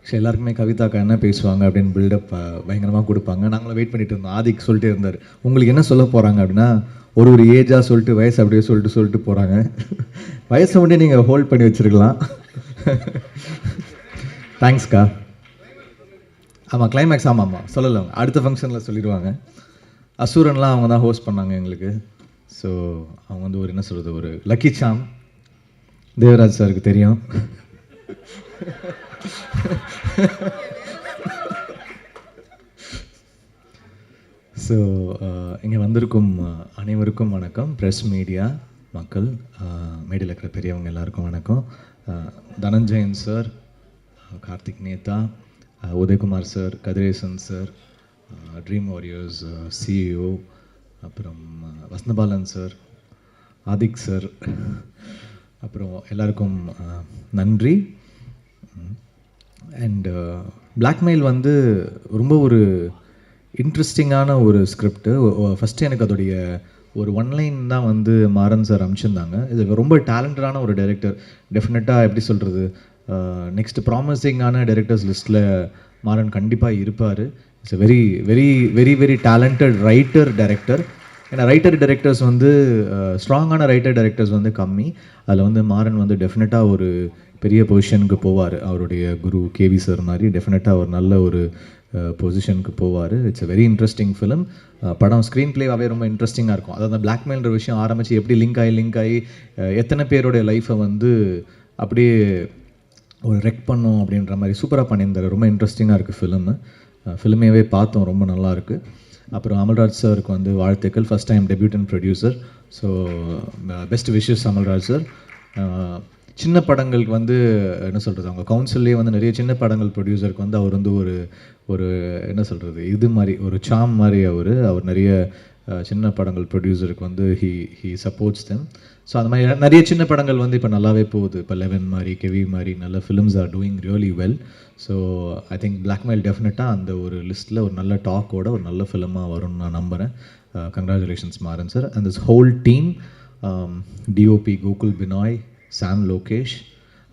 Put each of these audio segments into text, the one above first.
So எல்லாருக்குமே கவிதாக்கா என்ன பேசுவாங்க அப்படின்னு பில்டப் பயங்கரமாக கொடுப்பாங்க. நாங்களும் வெயிட் பண்ணிட்டு இருந்தோம். ஆதிக் சொல்லிட்டே இருந்தார், உங்களுக்கு என்ன சொல்ல போகிறாங்க அப்படின்னா, ஒரு ஏஜாக சொல்லிட்டு வயசு அப்படியே சொல்லிட்டு போகிறாங்க. வயசை மட்டும் நீங்கள் ஹோல்ட் பண்ணி வச்சுருக்கலாம். தேங்க்ஸ்க்கா. ஆமாம், கிளைமேக்ஸ். ஆமாம் சொல்லலாம், அடுத்த ஃபங்க்ஷனில் சொல்லிடுவாங்க. அசூரன்லாம் அவங்க தான் ஹோஸ்ட் பண்ணாங்க எங்களுக்கு. ஸோ அவங்க வந்து ஒரு என்ன சொல்கிறது, ஒரு லக்கி சாம். தேவராஜ் சாருக்கு தெரியும். ஸோ இங்கே வந்திருக்கும் அனைவருக்கும் வணக்கம். ப்ரெஸ் மீடியா மக்கள், மீடியாவில் இருக்கிற பெரியவங்க எல்லாருக்கும் வணக்கம். Dhananjayan sir, Karthik Netha, Udhayakumar sir, Kathiresan sir, dream warriors CEO, அப்புறம் வசந்தபாலன் சார், ஆதிக் சார், அப்புறம் எல்லாருக்கும் நன்றி. அண்ட் பிளாக்மெயில் வந்து ரொம்ப ஒரு இன்ட்ரெஸ்டிங்கான ஒரு ஸ்கிரிப்டு. ஃபஸ்ட்டு எனக்கு அதோடைய ஒரு ஒன்லைன் தான் வந்து மாறன் சார் அனுப்பிச்சிருந்தாங்க. இது ரொம்ப டேலண்டடான ஒரு டைரக்டர். டெஃபினட்டாக எப்படி சொல்கிறது, நெக்ஸ்ட் ப்ராமிசிங்கான டைரக்டர்ஸ் லிஸ்ட்டில் மாறன் கண்டிப்பாக இருப்பார். It's very very very very talented writer director. ஏன்னா ரைட்டர் டைரக்டர்ஸ் வந்து ஸ்ட்ராங்கான ரைட்டர் டைரக்டர்ஸ் வந்து கம்மி. அதில் வந்து மாறன் வந்து டெஃபினட்டாக ஒரு பெரிய பொசிஷனுக்கு போவார். அவருடைய குரு கேவி சார் மாதிரி டெஃபினட்டாக ஒரு நல்ல ஒரு பொசிஷனுக்கு போவார். It's a very interesting film. படம் ஸ்க்ரீன் பிளேவாகவே ரொம்ப இன்ட்ரெஸ்டிங்காக இருக்கும். அதாவது பிளாக்மெயில்ன்ற விஷயம் ஆரம்பித்து எப்படி லிங்க் ஆகி எத்தனை பேருடைய லைஃப்பை வந்து அப்படியே ஒரு ரெக் பண்ணும் அப்படின்ற மாதிரி சூப்பராக பண்ணியிருந்தார். ரொம்ப இன்ட்ரெஸ்டிங்காக இருக்குது ஃபிலிமு. ஃபிலிமேவே பார்த்தோம், ரொம்ப நல்லாயிருக்கு. அப்புறம் அமல்ராஜ் சாருக்கு வந்து வாழ்த்துக்கள். First time debutant producer. So best wishes Amalraj sir. சின்ன படங்களுக்கு வந்து என்ன சொல்கிறது, அவங்க கவுன்சில்லே வந்து நிறைய சின்ன படங்கள் ப்ரொடியூசருக்கு வந்து அவர் வந்து ஒரு என்ன சொல்கிறது, இது மாதிரி ஒரு சாம் மாதிரி அவர் நிறைய சின்ன படங்கள் ப்ரொடியூசருக்கு வந்து ஹி சப்போர்ட்ஸ் தெம். ஸோ அந்த மாதிரி நிறைய சின்ன படங்கள் வந்து இப்போ நல்லாவே போகுது. இப்போ 11 மாதிரி, கெவி மாதிரி நல்ல films are doing really well. So I think blackmail டெஃபினட்டாக அந்த ஒரு லிஸ்ட்டில் ஒரு நல்ல டாக்கோட ஒரு நல்ல ஃபிலிமாக வரும்னு நான் நம்புகிறேன். Congratulations Maran sir and this whole team. DOP Gokul Benoy, Sam Lokesh,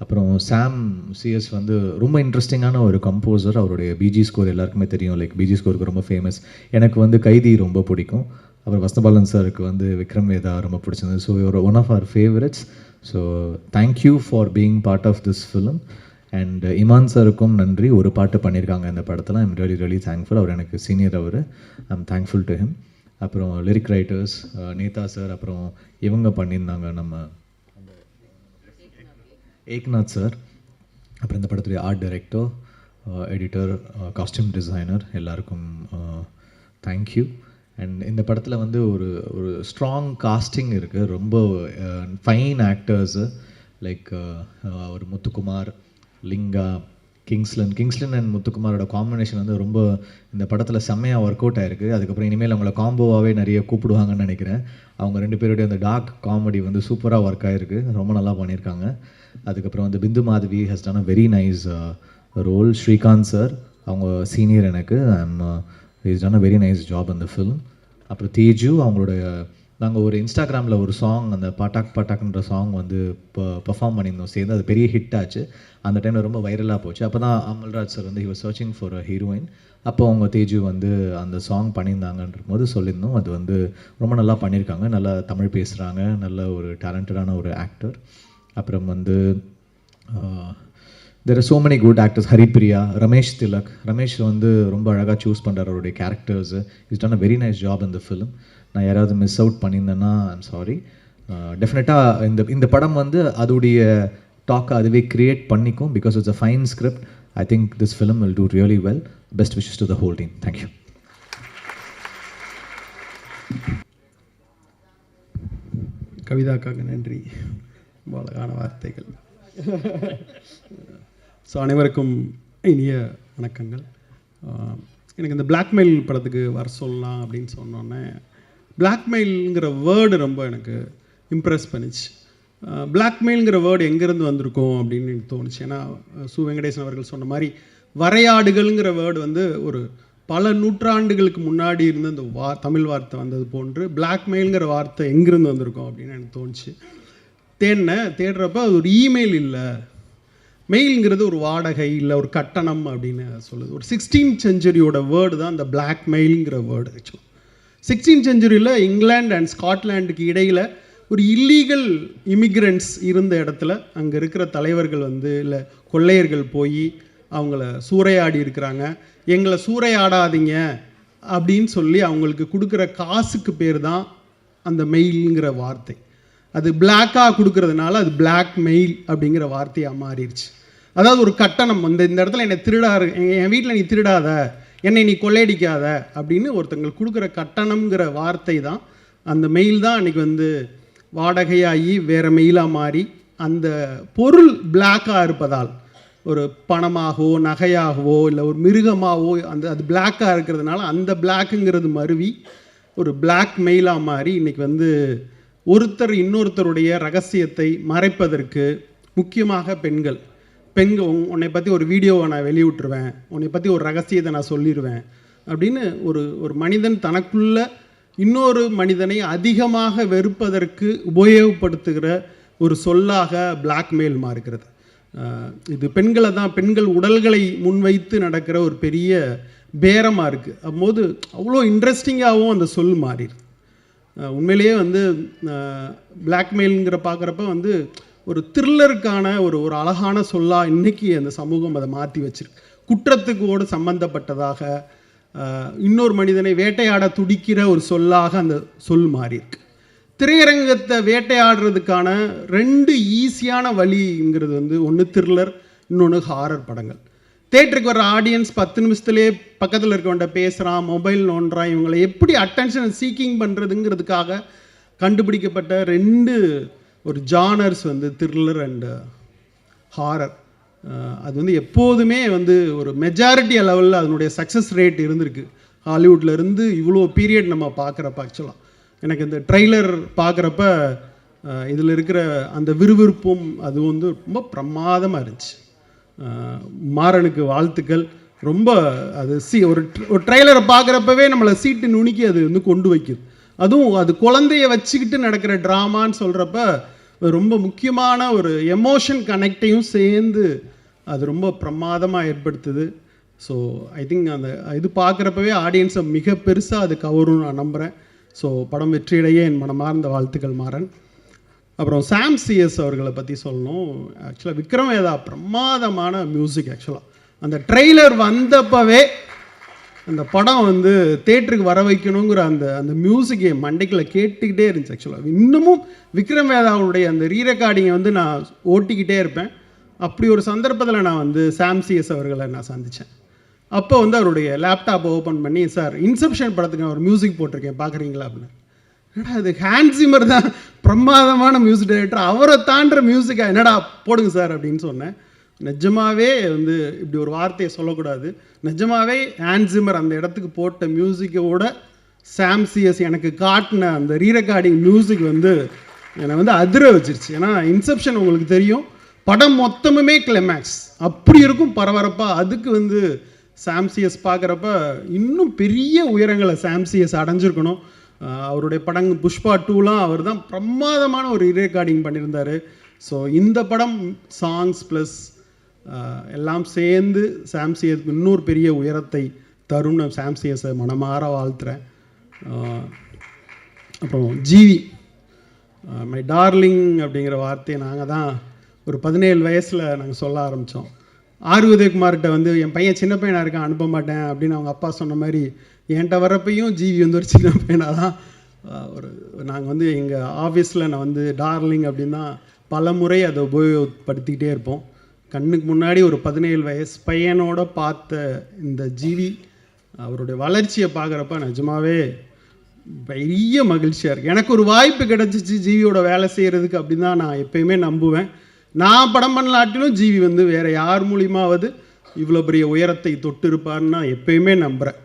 அப்புறம் சாம் சிஎஸ் வந்து ரொம்ப இன்ட்ரெஸ்டிங்கான ஒரு கம்போசர். அவருடைய பிஜி ஸ்கோர் எல்லாருக்குமே தெரியும். லைக் பிஜி ஸ்கோருக்கு ரொம்ப ஃபேமஸ். எனக்கு வந்து கைதி ரொம்ப பிடிக்கும். அப்புறம் வசந்தபாலன் சாருக்கு வந்து விக்ரம் வேதா ரொம்ப பிடிச்சிருந்தது. ஸோ ஒரு one of our favourites. So thank you for being part of this film. And Imman சாருக்கும் நன்றி. ஒரு பாட்டு பண்ணியிருக்காங்க இந்த படத்தில். I'm really really thankful. அவர் எனக்கு சீனியர். I'm thankful to him. அப்புறம் லிரிக் ரைட்டர்ஸ் நேதா சார், அப்புறம் இவங்க பண்ணியிருந்தாங்க நம்ம ஏக்நாத் சார், அப்புறம் இந்த படத்துடைய art director, editor, costume designer, எல்லாருக்கும் தேங்க்யூ. அண்ட் இந்த படத்தில் வந்து ஒரு ஸ்ட்ராங் காஸ்டிங் இருக்குது. ரொம்ப ஃபைன் ஆக்டர்ஸு லைக் ஒரு முத்துக்குமார், லிங்கா, கிங்ஸ்லன் அண்ட் முத்துக்குமாரோட காம்பினேஷன் வந்து ரொம்ப இந்த படத்தில் செம்மையாக ஒர்க் அவுட் ஆகிருக்கு. அதுக்கப்புறம் இனிமேல் அவங்கள காம்போவாகவே நிறைய கூப்பிடுவாங்கன்னு நினைக்கிறேன். அவங்க ரெண்டு பேருடைய அந்த டார்க் காமெடி வந்து சூப்பராக ஒர்க் ஆகிருக்கு. ரொம்ப நல்லா பண்ணியிருக்காங்க. அதுக்கப்புறம் வந்து Bindu Madhavi has done a very nice role. Srikanth sir அவங்க சீனியர் எனக்கு. Is done a very nice job அந்த ஃபிலிம். அப்புறம் தேஜு அவங்களுடைய, நாங்கள் ஒரு இன்ஸ்டாகிராமில் ஒரு சாங், அந்த பாட்டாக்ன்ற சாங் வந்து பர்ஃபார்ம் பண்ணியிருந்தோம் சேர்ந்து. அது பெரிய ஹிட் ஆச்சு. அந்த டைமில் ரொம்ப வைரலாக போச்சு. அப்போ தான் அமல்ராஜ் சார் வந்து he was searching for a heroine. அப்போ அவங்க தேஜு வந்து அந்த சாங் பண்ணியிருந்தாங்கன்ற போது சொல்லியிருந்தோம். அது வந்து ரொம்ப நல்லா பண்ணியிருக்காங்க. நல்லா தமிழ் பேசுகிறாங்க. நல்ல ஒரு டேலண்டடான ஒரு ஆக்டர். அப்புறம் வந்து there are so many good actors. Haripriya, Ramesh Tilak. Ramesh வந்து ரொம்ப அழகாக சூஸ் பண்ணுறாரு அவருடைய characters. Is done a very nice job இந்த ஃபிலிம். நான் யாராவது மிஸ் அவுட் பண்ணியிருந்தேன்னா ஐம் சாரி. டெஃபினட்டாக இந்த படம் வந்து அதோடைய டாக்கை அதுவே க்ரியேட் பண்ணிக்கும். Because it's a fine script. I think this film will do really well. Best wishes to the whole team. Thank you. கவிதாக்காக நன்றி. ரொம்ப அழகான வார்த்தைகள். ஸோ அனைவருக்கும் இனிய வணக்கங்கள். எனக்கு இந்த பிளாக்மெயில் படத்துக்கு வர சொல்லலாம் அப்படின்னு சொன்னோன்னே, பிளாக்மெயிலுங்கிற வேர்டு ரொம்ப எனக்கு இம்ப்ரெஸ் பண்ணிச்சு. பிளாக்மெயிலுங்கிற வேர்டு எங்கேருந்து வந்திருக்கோம் அப்படின்னு எனக்கு தோணுச்சு. ஏன்னா சு வெங்கடேசன் அவர்கள் சொன்ன மாதிரி வரையாடுகள்ங்கிற வேர்டு வந்து ஒரு பல நூற்றாண்டுகளுக்கு முன்னாடி இருந்து இந்த தமிழ் வார்த்தை வந்தது போன்று பிளாக்மெயிலுங்கிற வார்த்தை எங்கேருந்து வந்திருக்கோம் அப்படின்னு எனக்கு தோணுச்சு. தேடுறப்ப அது ஒரு இமெயில் இல்லை, மெயில்ங்கிறது ஒரு வாடகை இல்லை ஒரு கட்டணம் அப்படின்னு சொல்லுது. ஒரு 16th செஞ்சுரியோட வேர்டு தான் இந்த பிளாக் மெயிலுங்கிற வேர்டு. ஆக்சுவலாக 16th செஞ்சுரியில் இங்கிலாந்து அண்ட் ஸ்காட்லாண்டுக்கு இடையில் ஒரு இல்லீகல் இமிக்ரெண்ட்ஸ் இருந்த இடத்துல அங்கே இருக்கிற தலைவர்கள் வந்து இல்லை கொள்ளையர்கள் போய் அவங்கள சூறையாடி இருக்கிறாங்க. எங்களை சூறையாடாதீங்க அப்படின்னு சொல்லி அவங்களுக்கு கொடுக்குற காசுக்கு பேர் தான் அந்த மெயிலுங்கிற வார்த்தை. அது பிளாக்காக கொடுக்கறதுனால அது பிளாக் மெயில் அப்படிங்கிற வார்த்தையாக மாறிடுச்சு. அதாவது ஒரு கட்டணம், இந்த இடத்துல என்னை என் வீட்டில் நீ திருடாத, என்னை நீ கொள்ளையடிக்காத அப்படின்னு ஒருத்தங்களுக்கு கொடுக்குற கட்டணம்ங்கிற வார்த்தை தான் அந்த மெயில் தான் அன்றைக்கி வந்து வாடகையாகி வேறு மெயிலாக மாறி அந்த பொருள் பிளாக்காக இருப்பதால் ஒரு பணமாகவோ நகையாகவோ இல்லை ஒரு மிருகமாகவோ அது பிளாக்காக இருக்கிறதுனால அந்த பிளாக்குங்கிறது மருவி ஒரு பிளாக் மெயிலாக மாறி இன்றைக்கி வந்து ஒருத்தர் இன்னொருத்தருடைய ரகசியத்தை மறைப்பதற்கு முக்கியமாக பெண்கள் உன்னை பற்றி ஒரு வீடியோவை நான் வெளியிட்டுருவேன், உன்னை பற்றி ஒரு ரகசியத்தை நான் சொல்லிடுவேன் அப்படின்னு ஒரு மனிதன் தனக்குள்ள இன்னொரு மனிதனை அதிகமாக வெறுப்பதற்கு உபயோகப்படுத்துகிற ஒரு சொல்லாக பிளாக்மெயில் மாறுகிறது. இது பெண்கள் உடல்களை முன்வைத்து நடக்கிற ஒரு பெரிய பேரமாக இருக்குது. அப்போது அவ்வளோ இன்ட்ரெஸ்டிங்காகவும் அந்த சொல் மாறிடுது. உண்மையிலேயே வந்து பிளாக்மெயிலுங்கிற பார்க்குறப்ப வந்து ஒரு த்ரில்லருக்கான ஒரு அழகான சொல்லாக இன்றைக்கி அந்த சமூகம் அதை மாற்றி வச்சிருக்கு. குற்றத்துக்கோடு சம்பந்தப்பட்டதாக இன்னொரு மனிதனை வேட்டையாட துடிக்கிற ஒரு சொல்லாக அந்த சொல் மாறியிருக்கு. திரையரங்கத்தை வேட்டையாடுறதுக்கான 2 ஈஸியான வழிங்கிறது வந்து ஒன்று த்ரில்லர், இன்னொன்று ஹாரர் படங்கள். தேட்டருக்கு வர ஆடியன்ஸ் 10 நிமிஷத்துலேயே பக்கத்தில் இருக்கவன்ட்ட பேசுகிறான், மொபைல் நோண்டுறான், இவங்களை எப்படி அட்டென்ஷன் சீக்கிங் பண்ணுறதுங்கிறதுக்காக கண்டுபிடிக்கப்பட்ட 2 ஒரு ஜானர்ஸ் வந்து த்ரில்லர் அண்ட் ஹாரர். அது வந்து எப்போதுமே வந்து ஒரு மெஜாரிட்டி லெவலில் அதனுடைய சக்ஸஸ் ரேட் இருந்திருக்கு. ஹாலிவுட்லேருந்து இவ்வளோ பீரியட் நம்ம பார்க்குறப்ப ஆக்சுவலாக எனக்கு இந்த ட்ரெய்லர் பார்க்குறப்ப இதில் இருக்கிற அந்த விறுவிறுப்பும் அது வந்து ரொம்ப பிரமாதமாக இருந்துச்சு. மாறனுக்கு வாழ்த்துக்கள். ரொம்ப அது ஒரு ட்ரெய்லரை பார்க்குறப்பவே நம்மளை சீட்டு நுணுக்கி அது வந்து கொண்டு வைக்குது. அதுவும் அது குழந்தைய வச்சுக்கிட்டு நடக்கிற ட்ராமான்னு சொல்கிறப்ப ரொம்ப முக்கியமான ஒரு எமோஷன் கனெக்டையும் சேர்ந்து அது ரொம்ப பிரமாதமாக ஏற்படுத்துது. ஸோ ஐ திங்க் அந்த இது பார்க்குறப்பவே ஆடியன்ஸை மிக பெருசாக அது கவரும் நான் நம்புகிறேன். ஸோ படம் வெற்றியடைய என் மனமார்ந்த வாழ்த்துக்கள் மாறன். அப்புறம் சாம் சிஎஸ் அவர்களை பற்றி சொல்லணும். ஆக்சுவலாக விக்ரம் வேதா பிரமாதமான மியூசிக். ஆக்சுவலாக அந்த ட்ரெய்லர் வந்தப்பவே அந்த படம் வந்து தேட்டருக்கு வர வைக்கணுங்கிற அந்த மியூசிக் என் மண்டைக்குள்ள கேட்டுக்கிட்டே இருந்துச்சு. ஆக்சுவலாக இன்னமும் விக்ரம் வேதாவுடைய அந்த ரீரெக்கார்டிங்கை வந்து நான் ஓட்டிக்கிட்டே இருப்பேன். அப்படி ஒரு சந்தர்ப்பத்தில் நான் வந்து சாம் சிஎஸ் அவர்களை நான் சந்தித்தேன். அப்போ வந்து அவருடைய லேப்டாப்பை ஓப்பன் பண்ணி, சார் இன்செப்ஷன் படத்துக்கு நான் ஒரு மியூசிக் போட்டிருக்கேன் பார்க்குறீங்களா அப்படின்னு. என்னடா அது ஹான்ஸ் சிம்மர் தான் பிரமாதமான மியூசிக் டைரக்டர், அவரை தாண்டுற மியூசிக்கா, என்னடா போடுங்க சார் அப்படின்னு சொன்னேன். நிஜமாகவே வந்து இப்படி ஒரு வார்த்தையை சொல்லக்கூடாது, நிஜமாகவே ஹான்ஸ் சிம்மர் அந்த இடத்துக்கு போட்ட மியூசிக்கோட சாம் சிஎஸ் எனக்கு காட்டின அந்த ரீரெக்கார்டிங் மியூசிக் வந்து என்னை வந்து அதிர வச்சிருச்சு. ஏன்னா இன்செப்ஷன் உங்களுக்கு தெரியும், படம் மொத்தமுமே கிளைமேக்ஸ் அப்படி இருக்கும் பரபரப்பாக. அதுக்கு வந்து சாம் சிஎஸ் பார்க்குறப்ப இன்னும் பெரிய உயரங்களை சாம் சிஎஸ் அடைஞ்சிருக்கணும். அவருடைய படங்கள் புஷ்பா 2லாம் அவர் தான் பிரமாதமான ஒரு ரீரெக்கார்டிங் பண்ணியிருந்தார். ஸோ இந்த படம் சாங்ஸ் ப்ளஸ் எல்லாம் சேர்ந்து சாம் சிஎஸ்க்கு இன்னொரு பெரிய உயரத்தை தரும்னு சாம் சிஎஸை மனமாற வாழ்த்துறேன். அப்புறம் ஜிவி மை டார்லிங் அப்படிங்கிற வார்த்தையை நாங்கள் தான் ஒரு 17 வயசில் நாங்கள் சொல்ல ஆரம்பித்தோம். ஆர் உதயகுமார்கிட்ட வந்து என் பையன் சின்ன பையனாக இருக்கான் அனுப்ப மாட்டேன் அப்படின்னு அவங்க அப்பா சொன்ன மாதிரி என்கிட்ட வரப்பையும் ஜிவி வந்து ஒரு சின்ன பையனாக தான் நாங்கள் வந்து எங்கள் ஆஃபீஸில் நான் வந்து டார்லிங் அப்படின்னா பல முறை அதை உபயோகப்படுத்திக்கிட்டே இருப்போம். கண்ணுக்கு முன்னாடி ஒரு 17 வயசு பையனோட பார்த்த இந்த ஜிவி அவருடைய வளர்ச்சியை பார்க்குறப்ப நிஜமாகவே பெரிய மகிழ்ச்சியாக இருக்குது. எனக்கு ஒரு வாய்ப்பு கிடச்சிச்சு ஜிவியோட வேலை செய்கிறதுக்கு அப்படின்னு தான் நான் எப்பயுமே நம்புவேன். நான் படம் பண்ணலாட்டிலும் ஜிவி வந்து வேறு யார் மூலியமாவது இவ்வளோ பெரிய உயரத்தை தொட்டு இருப்பார்னு நான் எப்பயுமே நம்புகிறேன்.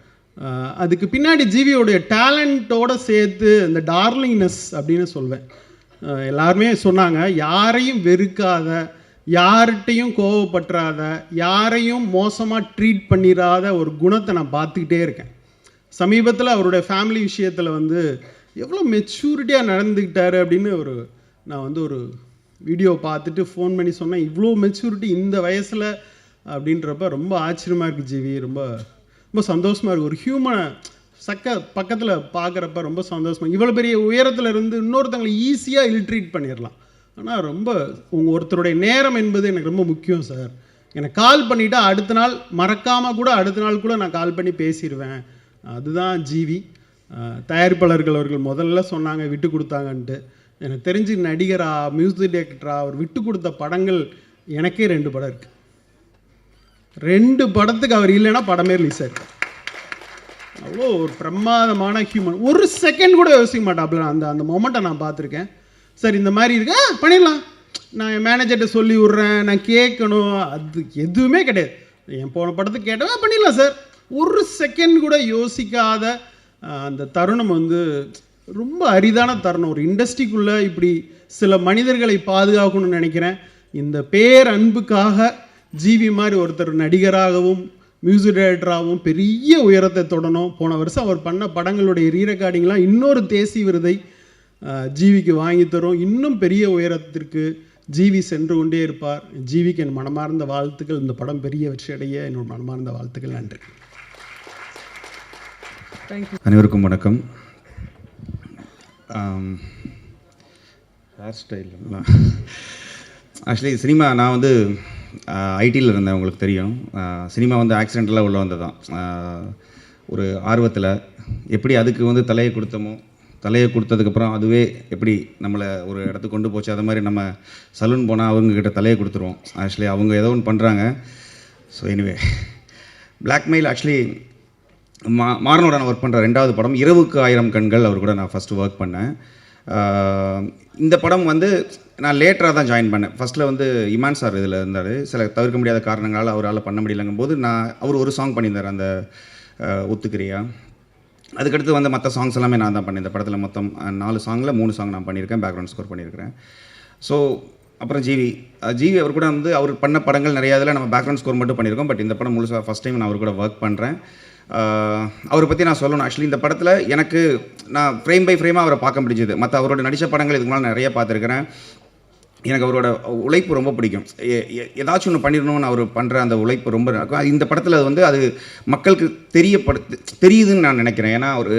அதுக்கு பின்னாடி ஜிவியோடைய டேலண்ட்டோடு சேர்த்து இந்த டார்லிங்னஸ் அப்படின்னு சொல்வேன். எல்லாருமே சொன்னாங்க, யாரையும் வெறுக்காத, யார்கிட்டையும் கோவப்பற்றாத, யாரையும் மோசமாக ட்ரீட் பண்ணிடாத ஒரு குணத்தை நான் பார்த்துக்கிட்டே இருக்கேன். சமீபத்தில் அவருடைய ஃபேமிலி விஷயத்தில் வந்து எவ்வளோ மெச்சூரிட்டியாக நடந்துக்கிட்டாரு அப்படின்னு நான் வந்து ஒரு வீடியோ பார்த்துட்டு ஃபோன் பண்ணி சொன்னேன், இவ்வளோ மெச்சூரிட்டி இந்த வயசில் அப்படின்றப்ப ரொம்ப ஆச்சரியமாக இருக்குது ஜீவி. ரொம்ப ரொம்ப சந்தோஷமாக இருக்குது. ஒரு ஹியூமனை பக்கத்தில் பார்க்குறப்ப ரொம்ப சந்தோஷமாக. இவ்வளோ பெரிய உயரத்தில் இருந்து இன்னொருத்தவங்களை ஈஸியாக இல்ட்ரீட் பண்ணிடலாம். ஆனால் ரொம்ப ஒருத்தருடைய நேரம் என்பது எனக்கு ரொம்ப முக்கியம் சார். எனக்கு கால் பண்ணிவிட்டா அடுத்த நாள் மறக்காமல் கூட அடுத்த நாள் கூட நான் கால் பண்ணி பேசிடுவேன். அதுதான் ஜீவி. தயாரிப்பாளர்கள் அவர்கள் முதல்ல சொன்னாங்க விட்டு கொடுத்தாங்கன்ட்டு. எனக்கு தெரிஞ்சு நடிகரா, மியூசிக் டைரக்டரா அவர் விட்டு கொடுத்த படங்கள் எனக்கே 2 படம் இருக்குது. 2 படத்துக்கு அவர் இல்லைன்னா படமே ரிலீஸ் ஆயிருக்கு. அவ்வளோ ஒரு பிரமாதமான ஹியூமன். ஒரு செகண்ட் கூட யோசிக்க மாட்டாப்புல. அந்த மொமெண்ட்டை நான் பார்த்துருக்கேன். சார் இந்த மாதிரி இருக்கு, பண்ணிடலாம், நான் என் மேனேஜர்கிட்ட சொல்லி விட்றேன், நான் கேட்கணும், அது எதுவுமே கிடையாது. என் போன படத்துக்கு கேட்டவன் பண்ணிடலாம் சார். ஒரு செகண்ட் கூட யோசிக்காத அந்த தருணம் வந்து ரொம்ப அரிதான தருணம். ஒரு இண்டஸ்ட்ரிக்குள்ளே இப்படி சில மனிதர்களை பாதுகாக்கணும்னு நினைக்கிறேன். இந்த பேர் அன்புக்காக ஜீவி மாதிரி ஒருத்தர் நடிகராகவும் மியூசிக் டைரக்டராகவும் பெரிய உயரத்தை தொடணும். போன வருஷம் அவர் பண்ண படங்களுடைய ரீரெக்கார்டிங்லாம் இன்னொரு தேசிய விருதை ஜீவிக்கு வாங்கி தரும். இன்னும் பெரிய உயரத்திற்கு ஜீவி சென்று கொண்டே இருப்பார். ஜீவிக்கு என் மனமார்ந்த வாழ்த்துக்கள். இந்த படம் பெரிய வெற்றி அடைய என்னோட மனமார்ந்த வாழ்த்துக்கள். நன்றி. அனைவருக்கும் வணக்கம். ஹேர் ஸ்டைல் ஆக்சுவலி சினிமா நான் வந்து ஐடியில் இருந்தேன், உங்களுக்கு தெரியும். சினிமா வந்து ஆக்சிடென்டலாக உள்ள வந்தது தான். ஒரு ஆர்வத்தில் எப்படி அதுக்கு வந்து தலையை கொடுத்தோமோ, தலையை கொடுத்ததுக்கப்புறம் அதுவே எப்படி நம்மளை ஒரு இடத்துக்கு கொண்டு போச்சு. அது மாதிரி நம்ம சலூன் போனால் அவங்கக்கிட்ட தலையை கொடுத்துருவோம். ஆக்சுவலி அவங்க ஏதோ ஒன்று பண்ணுறாங்க. ஸோ எனிவே பிளாக்மெயில் ஆக்சுவலி மாறனோட நான் ஒர்க் பண்ணுற 2வது படம் இரவுக்கு 1000 கண்கள். அவர் கூட நான் ஃபஸ்ட்டு ஒர்க் பண்ணேன். இந்த படம் வந்து நான் லேட்டராக தான் ஜாயின் பண்ணேன். ஃபஸ்ட்டில் வந்து இமான் சார் இதில் இருந்தார். சில தவிர்க்க முடியாத காரணங்களால் அவரால் பண்ண முடியலங்கும் போது அவர் ஒரு சாங் பண்ணியிருந்தார், அந்த ஒத்துக்கிறியா. அதுக்கடுத்து வந்து மற்ற சாங்ஸ் எல்லாமே நான் தான் பண்ணேன். இந்த படத்தில் மொத்தம் 4 சாங்கில் 3 சாங் நான் பண்ணியிருக்கேன், பேக்ரவுண்ட் ஸ்கோர் பண்ணியிருக்கிறேன். ஸோ அப்புறம் ஜீவி அவர் கூட வந்து அவர் பண்ண படங்கள் நிறையா இதில் நம்ம பேக்ரவுண்ட் ஸ்கோர் மட்டும் பண்ணியிருக்கோம். பட் இந்த படம் முழுசாக ஃபஸ்ட் டைம் நான் அவர் கூட ஒர்க் பண்ணுறேன். அவரை பற்றி நான் சொல்லணும். ஆக்சுவலி இந்த படத்தில் எனக்கு நான் ஃப்ரேம் பை ஃப்ரேமாக அவரை பார்க்க முடிஞ்சது. மற்ற அவரோட நடித்த படங்கள் இதுக்கு மேலே நிறைய பார்த்துருக்கிறேன். எனக்கு அவரோட உழைப்பு ரொம்ப பிடிக்கும். ஏதாச்சும் ஒன்று பண்ணிடணும்னு அவர் பண்ணுற அந்த உழைப்பு ரொம்ப இருக்கும். இந்த படத்தில் அது வந்து அது மக்களுக்கு தெரியுதுன்னு நான் நினைக்கிறேன். ஏன்னா ஒரு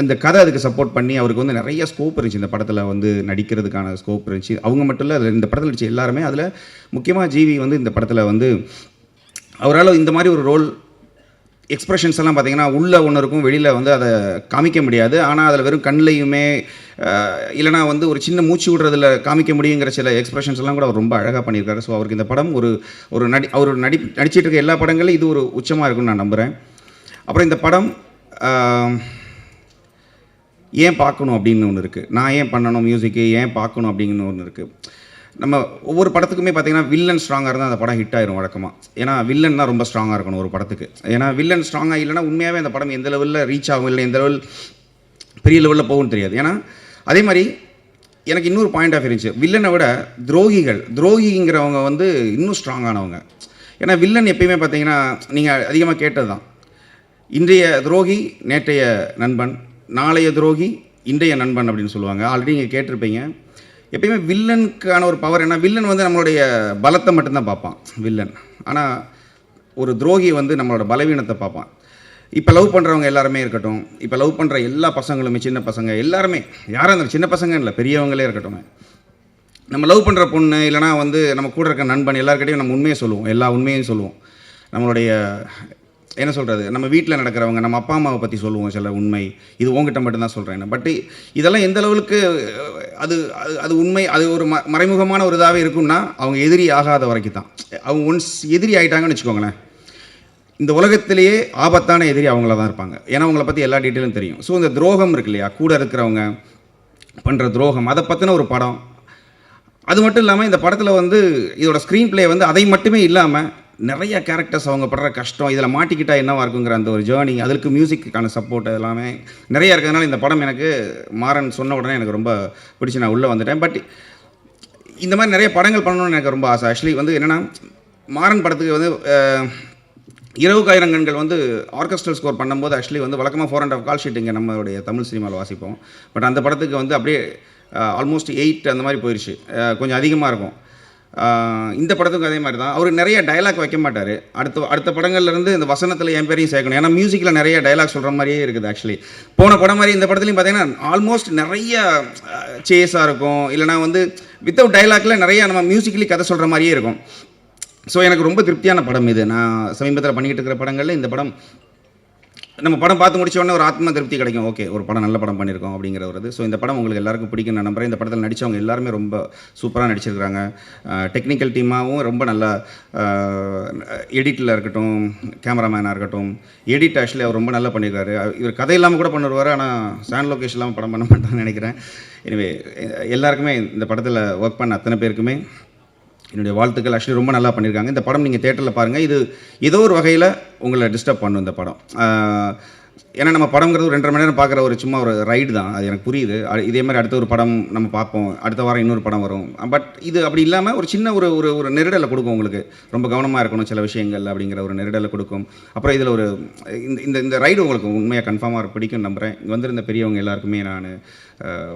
அந்த கதை அதுக்கு சப்போர்ட் பண்ணி அவருக்கு வந்து நிறைய ஸ்கோப் இருந்துச்சு. இந்த படத்தில் வந்து நடிக்கிறதுக்கான ஸ்கோப் இருந்துச்சு. அவங்க மட்டும் இல்லை, அதில் இந்த படத்தில் நடிச்ச எல்லாருமே. அதில் முக்கியமாக ஜீவி வந்து இந்த படத்தில் வந்து அவரால் இந்த மாதிரி ஒரு ரோல் எக்ஸ்ப்ரெஷன்ஸ் எல்லாம் பார்த்தீங்கன்னா உள்ளே ஒன்று இருக்கும், வெளியில் வந்து அதை காமிக்க முடியாது. ஆனால் அதில் வெறும் கண்ணிலையுமே இல்லைனா வந்து ஒரு சின்ன மூச்சு விடுறதில் காமிக்க முடியுங்கிற சில எக்ஸ்ப்ரெஷன்ஸ் எல்லாம் கூட அவர் ரொம்ப அழகாக பண்ணியிருக்காரு. ஸோ அவருக்கு இந்த படம் ஒரு நடிச்சிட்டு இருக்க எல்லா படங்களும் இது ஒரு உச்சமாக இருக்குன்னு நான் நம்புகிறேன். அப்புறம் இந்த படம் ஏன் பார்க்கணும் அப்படின்னு ஒன்று இருக்குது. நான் ஏன் பண்ணணும் மியூசிக்கு, ஏன் பார்க்கணும் அப்படிங்கிற ஒன்று இருக்குது. நம்ம ஒவ்வொரு படத்துக்குமே பார்த்திங்கன்னா வில்லன் ஸ்ட்ராங்காக இருந்தால் அந்த படம் ஹிட் ஆயிரும் வழக்கமாக. ஏன்னா வில்லன் தான் ரொம்ப ஸ்ட்ராங்காக இருக்கணும் ஒரு படத்துக்கு. ஏன்னா வில்லன் ஸ்ட்ராங்காக இல்லைனா உண்மையாகவே அந்த படம் எந்த லெவலில் ரீச் ஆகும், இல்லை எந்த லெவல் பெரிய லெவலில் போகும்னு தெரியாது. ஏன்னா அதே மாதிரி எனக்கு இன்னொரு பாயிண்ட் ஆஃப் இருந்துச்சு. வில்லனை விட துரோகிங்கிறவங்க வந்து இன்னும் ஸ்ட்ராங்கானவங்க. ஏன்னா வில்லன் எப்பயுமே பார்த்தீங்கன்னா நீங்கள் அதிகமாக கேட்டது தான், இன்றைய துரோகி நேற்றைய நண்பன், நாளைய துரோகி இன்றைய நண்பன் அப்படின்னு சொல்லுவாங்க. ஆல்ரெடி நீங்கள் கேட்டிருப்பீங்க. எப்பயுமே வில்லனுக்கான ஒரு பவர் என்ன, வில்லன் வந்து நம்மளுடைய பலத்தை மட்டும்தான் பார்ப்பான் வில்லன். ஆனால் ஒரு துரோகி வந்து நம்மளோட பலவீனத்தை பார்ப்பான். இப்போ லவ் பண்ணுறவங்க எல்லாருமே இருக்கட்டும், இப்போ லவ் பண்ணுற எல்லா பசங்களுமே, சின்ன பசங்க எல்லாருமே, யாரும் அந்த சின்ன பசங்க இல்லை, பெரியவங்களே இருக்கட்டும், நம்ம லவ் பண்ணுற பொண்ணு இல்லைனா வந்து நம்ம கூட இருக்க நண்பன் எல்லாருக்கிட்டையும் நம்ம உண்மையை சொல்லுவோம், எல்லா உண்மையும் சொல்லுவோம். நம்மளுடைய என்ன சொல்கிறது, நம்ம வீட்டில் நடக்கிறவங்க, நம்ம அப்பா அம்மாவை பற்றி சொல்லுவோம் சில உண்மை, இது உங்ககிட்ட மட்டும்தான் சொல்கிறேன். பட் இதெல்லாம் எந்த அளவுக்கு அது அது உண்மை, அது ஒரு மறைமுகமான ஒரு இதாகவே இருக்குன்னா அவங்க எதிரி ஆகாத வரைக்கும் தான். அவங்க ஒன்ஸ் எதிரி ஆகிட்டாங்கன்னு வச்சுக்கோங்களேன், இந்த உலகத்திலேயே ஆபத்தான எதிரி அவங்கள தான் இருப்பாங்க. ஏன்னா அவங்கள பற்றி எல்லா டீட்டெயிலும் தெரியும். ஸோ இந்த துரோகம் இருக்கு இல்லையா, கூட இருக்கிறவங்க பண்ணுற துரோகம், அதை பற்றின ஒரு படம். அது மட்டும் இல்லாமல் இந்த படத்தில் வந்து இதோட ஸ்க்ரீன் பிளே வந்து அதை மட்டுமே இல்லாமல் நிறைய கேரக்டர்ஸ் அவங்க படுற கஷ்டம், இதில் மாட்டிக்கிட்டா என்னவாக இருக்குங்கிற அந்த ஒரு ஜேர்னி, அதற்கு மியூசிக்கான சப்போர்ட் எல்லாமே நிறையா இருக்கிறதுனால இந்த படம் எனக்கு மாறன் சொன்ன உடனே எனக்கு ரொம்ப பிடிச்சி நான் உள்ளே வந்துட்டேன். பட் இந்த மாதிரி நிறைய படங்கள் பண்ணணும்னு எனக்கு ரொம்ப ஆசை. ஆக்சுவலி வந்து என்னென்னா, மாறன் படத்துக்கு வந்து இரவுக்கு 1000 கண்கள் வந்து ஆர்கெஸ்ட்ரல் ஸ்கோர் பண்ணும்போது ஆக்சுவலி வந்து வழக்கமாக 4.5 கால் ஷீட் இங்கே நம்மளுடைய தமிழ் சினிமாவில் வாசிப்போம். பட் அந்த படத்துக்கு வந்து அப்படியே ஆல்மோஸ்ட் 8 அந்த மாதிரி போயிடுச்சு. கொஞ்சம் அதிகமாக இருக்கும். இந்த படத்துக்கும் அதே மாதிரி தான். அவர் நிறைய டயலாக் வைக்க மாட்டார். அடுத்த படங்கள்லேருந்து இந்த வசனத்தில் என் பேரையும் சேர்க்கணும். ஏன்னா மியூசிக்கில் நிறைய டயலாக் சொல்கிற மாதிரியே இருக்குது ஆக்சுவலி. போன படம் மாதிரி இந்த படத்துலையும் பார்த்தீங்கன்னா ஆல்மோஸ்ட் நிறைய சேஸாக இருக்கும். இல்லைனா வந்து வித்தவுட் டயலாக்ல நிறைய நம்ம மியூசிக்கலி கதை சொல்கிற மாதிரியே இருக்கும். ஸோ எனக்கு ரொம்ப திருப்தியான படம் இது. நான் சமீபத்தில் பண்ணிக்கிட்டு இருக்கிற படங்களில் இந்த படம் நம்ம படம் பார்த்து முடிச்ச உடனே ஒரு ஆத்ம திருப்தி கிடைக்கும். ஓகே, ஒரு படம் நல்ல படம் பண்ணியிருக்கோம் அப்படிங்கிற ஒரு ஸோ இந்த படம் உங்களுக்கு எல்லாருக்கும் பிடிக்கும் நான் நம்புறேன். இந்த படத்தில் நடித்தவங்க எல்லாருமே ரொம்ப சூப்பராக நடிச்சிருக்கிறாங்க. டெக்னிக்கல் டீமாகவும் ரொம்ப நல்லா, எடிட்டில் இருக்கட்டும், கேமராமேனாக இருக்கட்டும், எடிட் ஆக்சுவலி அவர் ரொம்ப நல்லா பண்ணியிருக்காரு. இவர் கதை இல்லாமல் கூட பண்ணுவார், ஆனால் சாண்ட் லொகேஷன் இல்லாமல் படம் பண்ண மாட்டாங்கன்னு நினைக்கிறேன். எனவே எல்லாருக்குமே இந்த படத்தில் ஒர்க் பண்ண அத்தனை பேருக்குமே என்னுடைய வாழ்த்துக்கள். ஆக்சுவலி ரொம்ப நல்லா பண்ணியிருக்காங்க. இந்த படம் நீங்கள் தேட்டரில் பாருங்கள். இது ஏதோ ஒரு வகையில் உங்களை டிஸ்டர்ப் பண்ணும் இந்த படம். ஏன்னா நம்ம படங்கிறது ஒரு 2.5 மணி நேரம் பார்க்குற ஒரு சும்மா ஒரு ரைடு தான், அது எனக்கு புரியுது. இதே மாதிரி அடுத்த ஒரு படம் நம்ம பார்ப்போம், அடுத்த வாரம் இன்னொரு படம் வரும். பட் இது அப்படி இல்லாமல் ஒரு சின்ன ஒரு ஒரு நெருடலை கொடுக்கும் உங்களுக்கு. ரொம்ப கவனமாக இருக்கணும் சில விஷயங்கள் அப்படிங்கிற ஒரு நெருடலை கொடுக்கும். அப்புறம் இதில் ஒரு இந்த ரைடு உங்களுக்கு உண்மையாக கன்ஃபார்மாக பிடிக்கும் நம்புகிறேன். இங்கே வந்திருந்த பெரியவங்க எல்லாருக்குமே நான்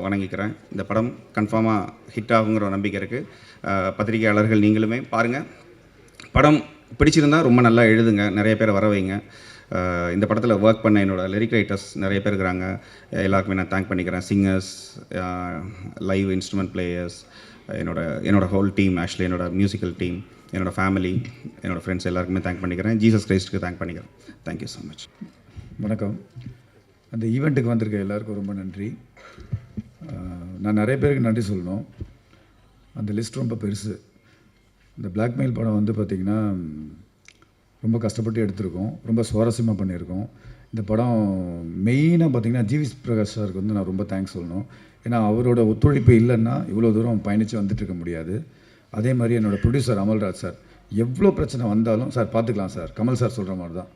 வணங்கிக்கிறேன். இந்த படம் கன்ஃபார்மாக ஹிட் ஆகுங்கிற ஒரு நம்பிக்கை இருக்குது. பத்திரிகையாளர்கள் நீங்களுமே பாருங்கள். படம் பிடிச்சிருந்தா ரொம்ப நல்லா எழுதுங்க, நிறைய பேரை வர வைங்க. இந்த படத்தில் ஒர்க் பண்ண என்னோடய லிரிக் ரைட்டர்ஸ் நிறைய பேர் இருக்கிறாங்க. எல்லாருக்குமே நான் தேங்க் பண்ணிக்கிறேன். சிங்கர்ஸ், லைவ் இன்ஸ்ட்ருமெண்ட் பிளேயர்ஸ், என்னோட ஹோல் டீம், ஆக்சுவலி என்னோட மியூசிக்கல் டீம், என்னோடய ஃபேமிலி, என்னோடய ஃப்ரெண்ட்ஸ் எல்லாருக்குமே தேங்க் பண்ணிக்கிறேன். ஜீசஸ் கிரைஸ்ட்டுக்கு தேங்க் பண்ணிக்கிறேன். Thank you so much. வணக்கம். அந்த ஈவெண்ட்டுக்கு வந்திருக்க எல்லாருக்கும் ரொம்ப நன்றி. நான் நிறைய பேருக்கு நன்றி சொல்லணும். அந்த லிஸ்ட் ரொம்ப பெருசு. இந்த பிளாக்மெயில் படம் வந்து பார்த்திங்கன்னா ரொம்ப கஷ்டப்பட்டு எடுத்திருக்கோம், ரொம்ப சுவாரஸ்யமாக பண்ணியிருக்கோம். இந்த படம் மெயினாக பார்த்திங்கன்னா ஜிவி பிரகாஷ் சாருக்கு வந்து நான் ரொம்ப தேங்க்ஸ் சொல்லணும். ஏன்னா அவரோட ஒத்துழைப்பு இல்லைன்னா இவ்வளோ தூரம் பயணித்து வந்துட்டுருக்க முடியாது. அதே மாதிரி என்னோடய ப்ரொடியூசர் அமல்ராஜ் சார், எவ்வளோ பிரச்சனை வந்தாலும் சார் பார்த்துக்கலாம் சார், கமல் சார் சொல்கிற மாதிரி தான்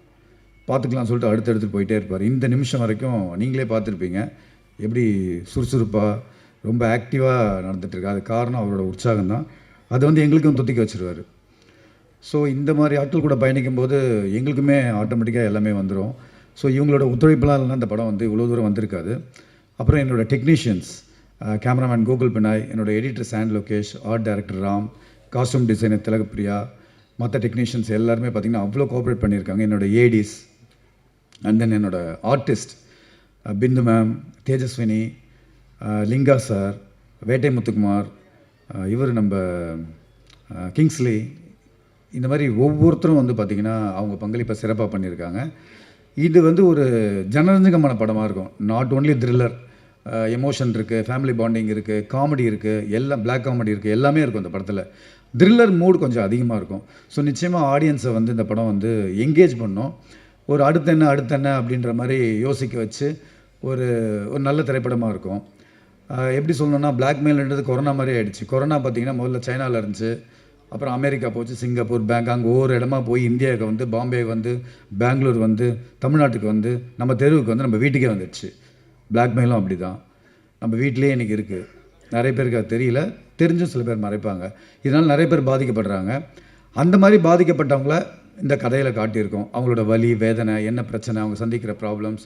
பார்த்துக்கலாம்னு சொல்லிட்டு அடுத்தடுத்து போயிட்டே இருப்பார். இந்த நிமிஷம் வரைக்கும் நீங்களே பார்த்துருப்பீங்க எப்படி சுறுசுறுப்பாக ரொம்ப ஆக்டிவாக நடந்துகிட்ருக்கு. அது காரணம் அவரோட உற்சாகம் தான். அது வந்து எங்களுக்கும் தொத்திக்க வச்சுருவார். ஸோ இந்த மாதிரி ஆட்கள் கூட பயணிக்கும் போது எங்களுக்குமே ஆட்டோமேட்டிக்காக எல்லாமே வந்துடும். ஸோ இவங்களோட ஒத்துழைப்பெல்லாம் இல்லைன்னா இந்த படம் வந்து இவ்வளோ தூரம் வந்திருக்காது. அப்புறம் என்னோடய டெக்னீஷியன்ஸ், கேமராமேன் கோகுல் பினாய், என்னோடய editor Sam Lokesh, art director Ram, costume designer Thilagapriya, மற்ற டெக்னீஷியன்ஸ் எல்லாருமே பார்த்திங்கன்னா அவ்வளோ கோஆப்ரேட் பண்ணியிருக்காங்க. என்னோடய ஏடிஸ் அண்ட் தென் என்னோடய ஆர்டிஸ்ட் பிந்து மேம், தேஜஸ்வினி, லிங்கா சார், வேட்டை முத்துக்குமார், இவர் நம்ம கிங்ஸ்லி, இந்த மாதிரி ஒவ்வொருத்தரும் வந்து பார்த்திங்கன்னா அவங்க பங்களிப்பை சிறப்பாக பண்ணியிருக்காங்க. இது வந்து ஒரு ஜனரஞ்சகமான படமாக இருக்கும். நாட் ஓன்லி த்ரில்லர், எமோஷன் இருக்குது, ஃபேமிலி பாண்டிங் இருக்குது, காமெடி இருக்குது, எல்லாம் பிளாக் காமெடி இருக்குது, எல்லாமே இருக்கும் இந்த படத்தில். த்ரில்லர் மூடு கொஞ்சம் அதிகமாக இருக்கும். ஸோ நிச்சயமாக ஆடியன்ஸை வந்து இந்த படம் வந்து என்கேஜ் பண்ணோம். ஒரு அடுத்த என்ன அப்படின்ற மாதிரி யோசிக்க வச்சு ஒரு நல்ல திரைப்படமாக இருக்கும். எப்படி சொல்லணும்னா பிளாக்மெயில்ன்றது கொரோனா மாதிரி ஆகிடுச்சு. கொரோனா பார்த்திங்கன்னா முதல்ல சைனாவில் இருந்துச்சு, அப்புறம் அமெரிக்கா போச்சு, சிங்கப்பூர், பேங்காங், ஒவ்வொரு இடமா போய் இந்தியாவுக்கு வந்து, பாம்பே வந்து, பெங்களூர் வந்து, தமிழ்நாட்டுக்கு வந்து, நம்ம தெருவுக்கு வந்து, நம்ம வீட்டுக்கே வந்துடுச்சு. பிளாக்மெயிலும் அப்படி தான் நம்ம வீட்டிலே இன்றைக்கி இருக்குது. நிறைய பேருக்கு அது தெரியல, தெரிஞ்சும் சில பேர் மறைப்பாங்க. இதனால் நிறைய பேர் பாதிக்கப்படுறாங்க. அந்த மாதிரி பாதிக்கப்பட்டவங்கள இந்த கதையில் காட்டியிருக்கோம். அவங்களோட வலி, வேதனை, என்ன பிரச்சனை, அவங்க சந்திக்கிற ப்ராப்ளம்ஸ்.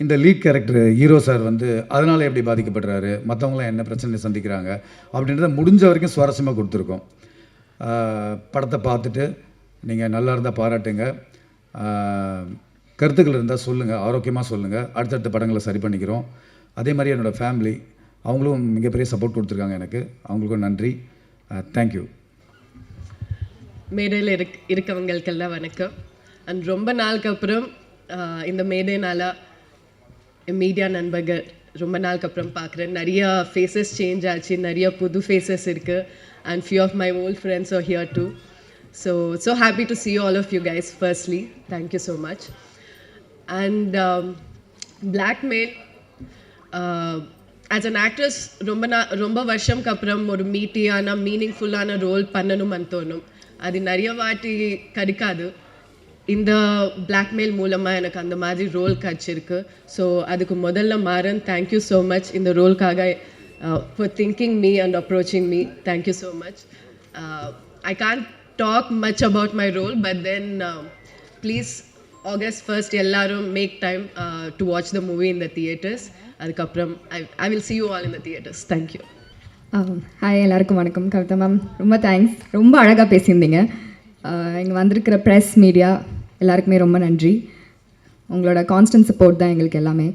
இந்த லீட் கேரக்டர் ஹீரோ சார் வந்து அதனால் எப்படி பாதிக்கப்படுறாரு, மற்றவங்களாம் என்ன பிரச்சனை சந்திக்கிறாங்க அப்படின்றத முடிஞ்ச வரைக்கும் சுவாரஸ்யமாக கொடுத்துருக்கோம். படத்தை பார்த்துட்டு நீங்கள் நல்லா இருந்தால் பாராட்டுங்க, கருத்துக்கள் இருந்தால் சொல்லுங்கள், ஆரோக்கியமாக சொல்லுங்கள். அடுத்தடுத்த படங்களை சரி பண்ணிக்கிறோம். அதே மாதிரி என்னோடய ஃபேமிலி, அவங்களும் மிகப்பெரிய சப்போர்ட் கொடுத்துருக்காங்க எனக்கு. அவங்களுக்கும் நன்றி. தேங்க்யூ. மேடையில் இருக்கவங்களுக்கெல்லாம் வணக்கம். அண்ட் ரொம்ப நாளுக்கு அப்புறம் இந்த மேடைனால மீடியா நண்பர்கள் ரொம்ப நாளுக்கு அப்புறம் பார்க்குறேன். நிறைய ஃபேஸஸ் சேஞ்ச் ஆச்சு, நிறைய புது ஃபேஸஸ் இருக்குது. And few of my old friends are here too. So happy to see all of you guys firstly. Thank you so much. And blackmail, as an actress ரொம்ப வருஷம்க்கு அப்புறம் ஒரு மீட்டியான மீனிங்ஃபுல்லான ரோல் பண்ணணும்னு தோணும். அது நிறைய வாட்டி கிடைக்காது. இந்த பிளாக்மெயில் மூலமாக எனக்கு அந்த மாதிரி ரோல் கிடச்சிருக்கு. ஸோ அதுக்கு முதல்ல மாறன், தேங்க்யூ ஸோ மச் இந்த ரோல்காக, for thinking me and approaching me. Thank you so much. I can't talk much about my role, but then please August 1st எல்லாரும் make time to watch the movie in the theatres. அதுக்கப்புறம் ஐ வில் see you all in the theatres. Thank you. Hi எல்லாருக்கும் வணக்கம். Kavitha ma'am ரொம்ப thanks, ரொம்ப அழகாக பேசியிருந்தீங்க. இங்கே வந்திருக்கிற ப்ரெஸ் மீடியா எல்லாருக்குமே ரொம்ப நன்றி. உங்களோட கான்ஸ்டன்ட் சப்போர்ட் தான் எங்களுக்கு எல்லாமே.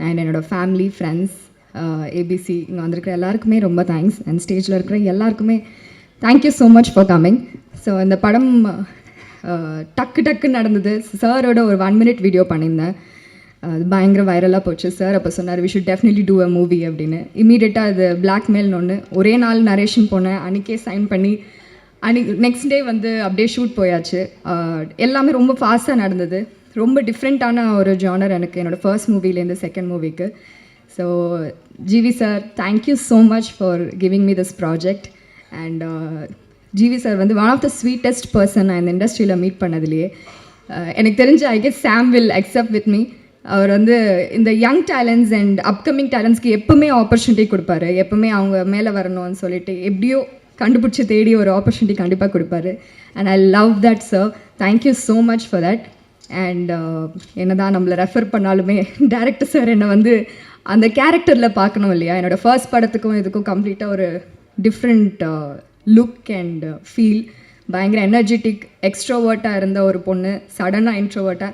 அண்ட் என்னோடய ஃபேமிலி, ஃப்ரெண்ட்ஸ், ஏபிசி இங்கே வந்திருக்கிற எல்லாருக்குமே ரொம்ப தேங்க்ஸ். அண்ட் ஸ்டேஜில் இருக்கிற எல்லாருக்குமே thank you so much for coming. So இந்த படம் டக்குன்னு நடந்தது. சாரோட ஒரு 1 minute வீடியோ பண்ணியிருந்தேன், அது பயங்கர வைரலாக போச்சு. சார் அப்போ சொன்னார் we should definitely do a movie அப்படின்னு. இமீடியட்டாக அது பிளாக்மெயில்னு ஒன்று ஒரே நாள் நரேஷன் போனேன், அன்றைக்கே சைன் பண்ணி நெக்ஸ்ட் டே வந்து அப்படியே ஷூட் போயாச்சு. எல்லாமே ரொம்ப ஃபாஸ்ட்டாக நடந்தது. ரொம்ப டிஃப்ரெண்ட்டான ஒரு ஜானர் எனக்கு என்னோடய ஃபர்ஸ்ட் மூவிலேருந்து செகண்ட் மூவிக்கு. So GV sir thank you so much for giving me this project. And GV sir வந்து one of the sweetest person நான் இந்த இண்டஸ்ட்ரியில் மீட் பண்ணதுலேயே. எனக்கு தெரிஞ்சு I guess Sam will accept with me. அவர் வந்து இந்த யங் டேலண்ட்ஸ் அண்ட் அப்கமிங் டேலண்ட்ஸ்க்கு எப்போவுமே ஆப்பர்ச்சுனிட்டி கொடுப்பாரு. எப்போவுமே அவங்க மேலே வரணும்னு சொல்லிட்டு எப்படியோ கண்டுபிடிச்சி தேடி ஒரு ஆப்பர்ச்சுனிட்டி கண்டிப்பாக கொடுப்பாரு. And I love that sir. Thank you so much for that. And என்ன தான் நம்மளை ரெஃபர் பண்ணாலுமே டேரக்டர் சார் என்னை வந்து அந்த கேரக்டரில் பார்க்கணும் இல்லையா. என்னோடய ஃபர்ஸ்ட் படத்துக்கும் இதுக்கும் கம்ப்ளீட்டாக ஒரு டிஃப்ரெண்ட் லுக் அண்ட் ஃபீல். பயங்கர எனர்ஜெட்டிக் எக்ஸ்ட்ரோவர்ட்டாக இருந்த ஒரு பொண்ணு சடனாக இன்ட்ரோவர்ட்டாக.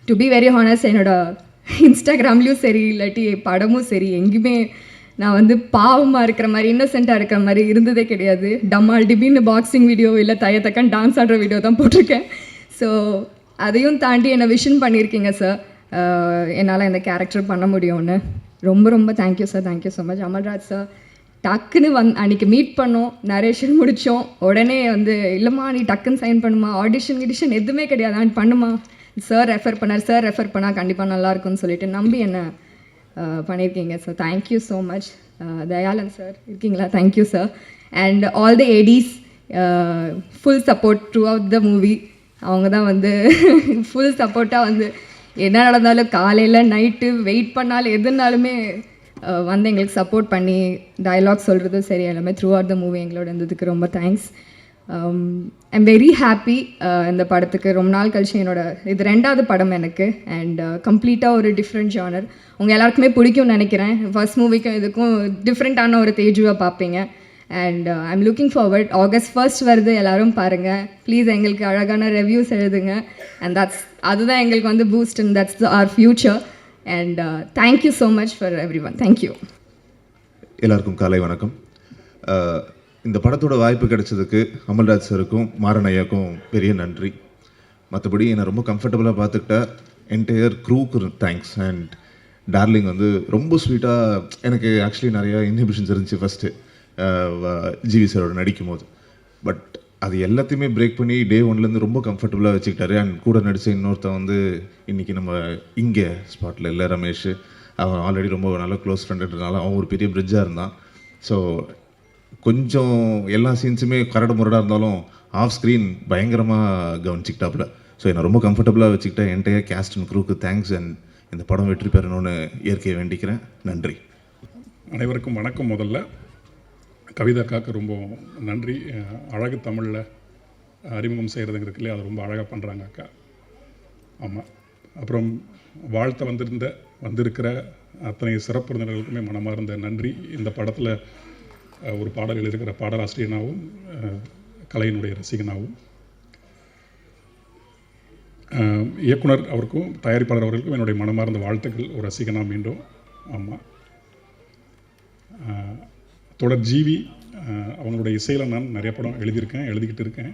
டு பி வெரி ஹானஸ்ட், என்னோட இன்ஸ்டாகிராம்லேயும் சரி இல்லாட்டி படமும் சரி எங்கேயுமே நான் வந்து பாவமாக இருக்கிற மாதிரி இன்னசென்ட்டாக இருக்கிற மாதிரி இருந்ததே கிடையாது. டம்மால் டிபின்னு பாக்ஸிங் வீடியோ இல்லை தக்கன் டான்ஸ் ஆடுற வீடியோ தான் போட்டிருக்கேன். ஸோ அதையும் தாண்டி என்னை விஷன் பண்ணியிருக்கீங்க சார், என்னால் இந்த கேரக்டர் பண்ண முடியும்னு. ரொம்ப ரொம்ப thank you sir. Thank you so much. Amalraj sir டக்குன்னு அன்றைக்கி மீட் பண்ணோம், நரேஷன் முடித்தோம், உடனே வந்து இல்லைம்மா நீ டக்குன்னு சைன் பண்ணுமா, ஆடிஷன் எதுவுமே கிடையாது, நான் பண்ணுமா, சார் ரெஃபர் பண்ணார், சார் ரெஃபர் பண்ணால் கண்டிப்பாக நல்லாயிருக்கும்னு சொல்லிட்டு நம்பி என்ன பண்ணியிருக்கீங்க sir. Thank you so much. Dayalan sir இருக்கீங்களா? Thank you sir. And all the ADs full support throughout the movie. அவங்க தான் வந்து ஃபுல் சப்போர்ட்டாக வந்து என்ன நடந்தாலும் காலையில் நைட்டு வெயிட் பண்ணாலும் எதுனாலுமே வந்து எங்களுக்கு சப்போர்ட் பண்ணி டயலாக் சொல்கிறதும் சரி எல்லாமே த்ரூ அவுட் த மூவி எங்களோட இருந்ததுக்கு ரொம்ப தேங்க்ஸ். I'm very happy. இந்த படத்துக்கு ரொம்ப நாள் கழிச்சு இது 2வது படம் எனக்கு. அண்ட் கம்ப்ளீட்டாக ஒரு டிஃப்ரெண்ட் ஜானர். உங்கள் எல்லாருக்குமே பிடிக்கும்னு நினைக்கிறேன். ஃபர்ஸ்ட் மூவிக்கும் இதுக்கும் டிஃப்ரெண்ட்டான ஒரு தேஜுவை பார்ப்பீங்க. And I'm looking forward. August 1 வருது, எல்லோரும் பாருங்கள் ப்ளீஸ். எங்களுக்கு அழகான ரிவ்யூஸ் எழுதுங்க. அண்ட் அதுதான் எங்களுக்கு வந்து boost and that's our future. And thank you so much for everyone. Thank you. எல்லாருக்கும் காலை வணக்கம். இந்த படத்தோட வாய்ப்பு கிடைச்சதுக்கு அமல்ராஜ் சாருக்கும் மாறன் ஐயாவுக்கும் பெரிய நன்றி. மற்றபடி என்னை ரொம்ப கம்ஃபர்டபுளாக பார்த்துக்கிட்ட என்டையர் க்ரூக்கு தேங்க்ஸ். அண்ட் டார்லிங் வந்து ரொம்ப ஸ்வீட்டாக, எனக்கு ஆக்சுவலி நிறையா இன்ஹிபிஷன்ஸ் இருந்துச்சு ஃபஸ்ட்டு ஜிவி சாரோட நடிக்கும் போது. பட் அது எல்லாத்தையுமே பிரேக் பண்ணி டே 1லேருந்து ரொம்ப கம்ஃபர்டபுளாக வச்சுக்கிட்டாரு. அண்ட் கூட நடித்த இன்னொருத்தன் வந்து இன்றைக்கி நம்ம இங்கே ஸ்பாட்டில் இல்லை, ரமேஷ். அவன் ஆல்ரெடி ரொம்ப நல்ல க்ளோஸ் ஃப்ரெண்டுன்றதுனால அவன் ஒரு பெரிய பிரிட்ஜாக இருந்தான். ஸோ கொஞ்சம் எல்லா சீன்ஸுமே கரடு முரடாக இருந்தாலும் ஆஃப் ஸ்க்ரீன் பயங்கரமாக கவனிச்சிக்கிட்டாப்புல. ஸோ என்னை ரொம்ப கம்ஃபர்டபுளாக வச்சுக்கிட்ட என்டையர் கேஸ்ட் அண்ட் க்ரூக்கு தேங்க்ஸ். அண்ட் இந்த படம் வெற்றி பெறணும்னு இயற்கையை வேண்டிக்கிறேன். நன்றி. அனைவருக்கும் வணக்கம். முதல்ல கவிதாக்காக்கு ரொம்ப நன்றி. அழகு தமிழில் அறிமுகம் செய்கிறதுங்கிறது இல்லையா, அது ரொம்ப அழகாக பண்ணுறாங்க அக்கா. ஆமாம். அப்புறம் வாழ்த்த வந்திருக்கிற அத்தனை சிறப்பு விருந்தினர்களுக்குமே மனமார்ந்த நன்றி. இந்த படத்தில் ஒரு பாடல் எழுதுகிற பாடலாசிரியனாகவும் கலையினுடைய ரசிகனாகவும் இயக்குனர் அவருக்கும் தயாரிப்பாளர் அவர்களுக்கும் என்னுடைய மனமார்ந்த வாழ்த்துக்கள். ஒரு ரசிகனாக மீண்டும். ஆமாம். தொடர் ஜிவி அவங்களுடைய இசையில் நான் நிறைய படம் எழுதிக்கிட்டு இருக்கேன்.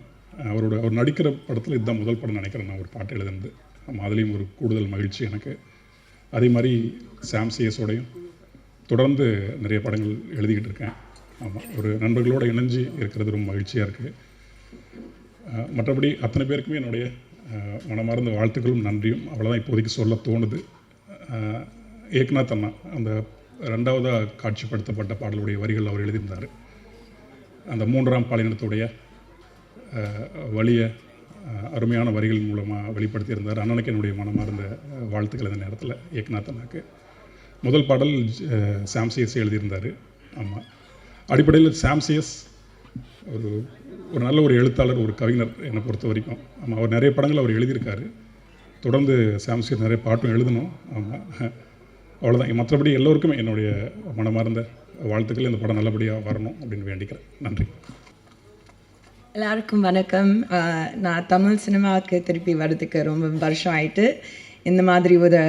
அவர் நடிக்கிற படத்தில் இதுதான் முதல் படம் நினைக்கிறேன் நான் ஒரு பாட்டு எழுதுனது. அதுலேயும் ஒரு கூடுதல் மகிழ்ச்சி எனக்கு. அதே மாதிரி சாம் சிஎஸோடையும் தொடர்ந்து நிறைய படங்கள் எழுதிக்கிட்டு இருக்கேன். ஆமாம். ஒரு நண்பர்களோடு இணைஞ்சு இருக்கிறது ரொம்ப மகிழ்ச்சியாக இருக்குது. மற்றபடி அத்தனை பேருக்குமே என்னுடைய மனமார்ந்த வாழ்த்துக்களும் நன்றியும் அவ்வளோதான் இப்போதைக்கு சொல்ல தோணுது. ஏக்நாத் அண்ணா அந்த 2வதாக காட்சிப்படுத்தப்பட்ட பாடலுடைய வரிகள் அவர் எழுதியிருந்தார். அந்த 3ஆம் பாலினத்துடைய வலிய அருமையான வரிகள் மூலமாக வெளிப்படுத்தியிருந்தார். அண்ணனுக்கு என்னுடைய மனமார்ந்த வாழ்த்துக்கள் இந்த நேரத்தில் ஏக்நாத் அண்ணாக்கு. முதல் பாடல் சாம் சிஎஸ் எழுதியிருந்தார். ஆமாம். அடிப்படையில் சாம் சிஎஸ் ஒரு நல்ல ஒரு எழுத்தாளர், ஒரு கவிஞர் என்னை பொறுத்த வரைக்கும். ஆமாம். அவர் நிறைய படங்கள் அவர் எழுதியிருக்காரு. தொடர்ந்து சாம் சிஎஸ் நிறைய பாட்டும் எழுதணும். ஆமாம். அவ்வளோதான். மற்றபடி எல்லோருக்கும் என்னுடைய மனமார்ந்த வாழ்த்துக்கள். இந்த படம் நல்லபடியாக வரணும் அப்படின்னு வேண்டிக்கிறேன். நன்றி. எல்லாருக்கும் வணக்கம். நான் தமிழ் சினிமாவுக்கு திருப்பி வர்றதுக்கு ரொம்ப வருஷம் ஆயிட்டு. இந்த மாதிரி ஒரு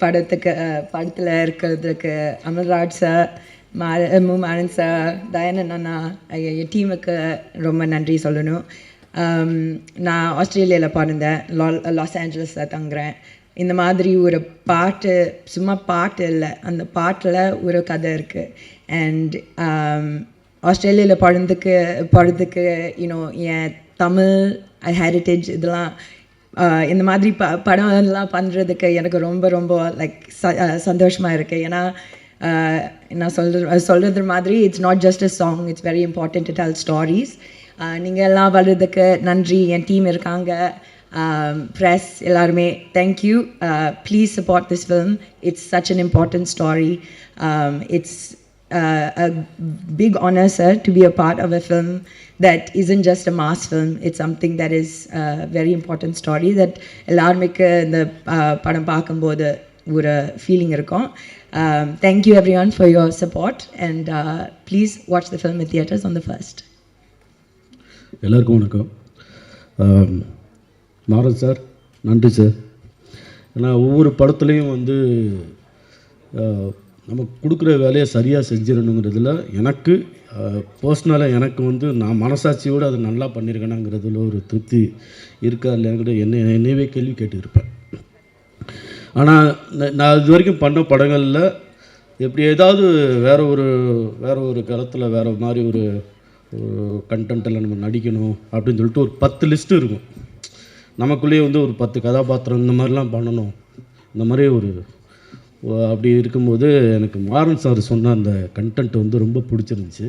படத்தில் இருக்கிறதுக்கு அமல்ராஜ் சார், மாறன் சார், தயானந்த் அண்ணா, என் டீமுக்கு ரொம்ப நன்றி சொல்லணும். நான் ஆஸ்திரேலியாவில் பிறந்தேன், லாஸ் ஏஞ்சலஸில் தங்குறேன். இந்த மாதிரி ஒரு பாட்டு, சும்மா பாட்டு இல்லை, அந்த பாட்டில் ஒரு கதை இருக்குது. அண்ட் ஆஸ்திரேலியாவில் பிறந்ததுக்கு யூனோ என் தமிழ் ஹெரிட்டேஜ் இதெல்லாம் இந்த மாதிரி படம் எல்லாம் பண்ணுறதுக்கு எனக்கு ரொம்ப ரொம்ப லைக் சந்தோஷமாக இருக்குது. ஏன்னா நான் சொல்கிறது மாதிரி it's not just a song, it's very important to tell stories. நீங்கள் எல்லாம் வர்றதுக்கு நன்றி. என் டீம் இருக்காங்க, press எல்லாருமே, thank you. Please support this film. It's such an important story. It's a big honor, sir, to be a part of a film that isn't just a mass film. It's something that is a very important story that எல்லாருமே இந்த படம் பார்க்கும்போது ஒரு feeling இருக்கும். Thank you everyone for your support and please watch the film in theaters on the 1st. எல்லாருக்கும் வணக்கம். Maran sir, நன்றி sir. ஏன்னா ஒவ்வொரு படத்துலேயும் வந்து நம்ம கொடுக்குற வேலையை சரியாக செஞ்சிடணுங்கிறதுல எனக்கு பர்சனலாக எனக்கு வந்து நான் மனசாட்சியோடு அதை நல்லா பண்ணியிருக்கேனாங்கிறதுல ஒரு திருப்தி இருக்கா இல்லைங்கிற என்னையவே கேள்வி கேட்டுருப்பேன். ஆனால் நான் இது வரைக்கும் பண்ண படங்களில் எப்படி ஏதாவது வேறு ஒரு களத்தில் வேறு மாதிரி ஒரு கண்டென்ட்டில் நம்ம நடிக்கணும் அப்படின்னு சொல்லிட்டு ஒரு 10 லிஸ்ட்டு இருக்கும். நமக்குள்ளேயே வந்து ஒரு 10 கதாபாத்திரம் இந்த மாதிரிலாம் பண்ணணும், இந்த மாதிரி அப்படி இருக்கும்போது எனக்கு மாறன் சார் சொன்ன அந்த கண்டென்ட் வந்து ரொம்ப பிடிச்சிருந்துச்சி.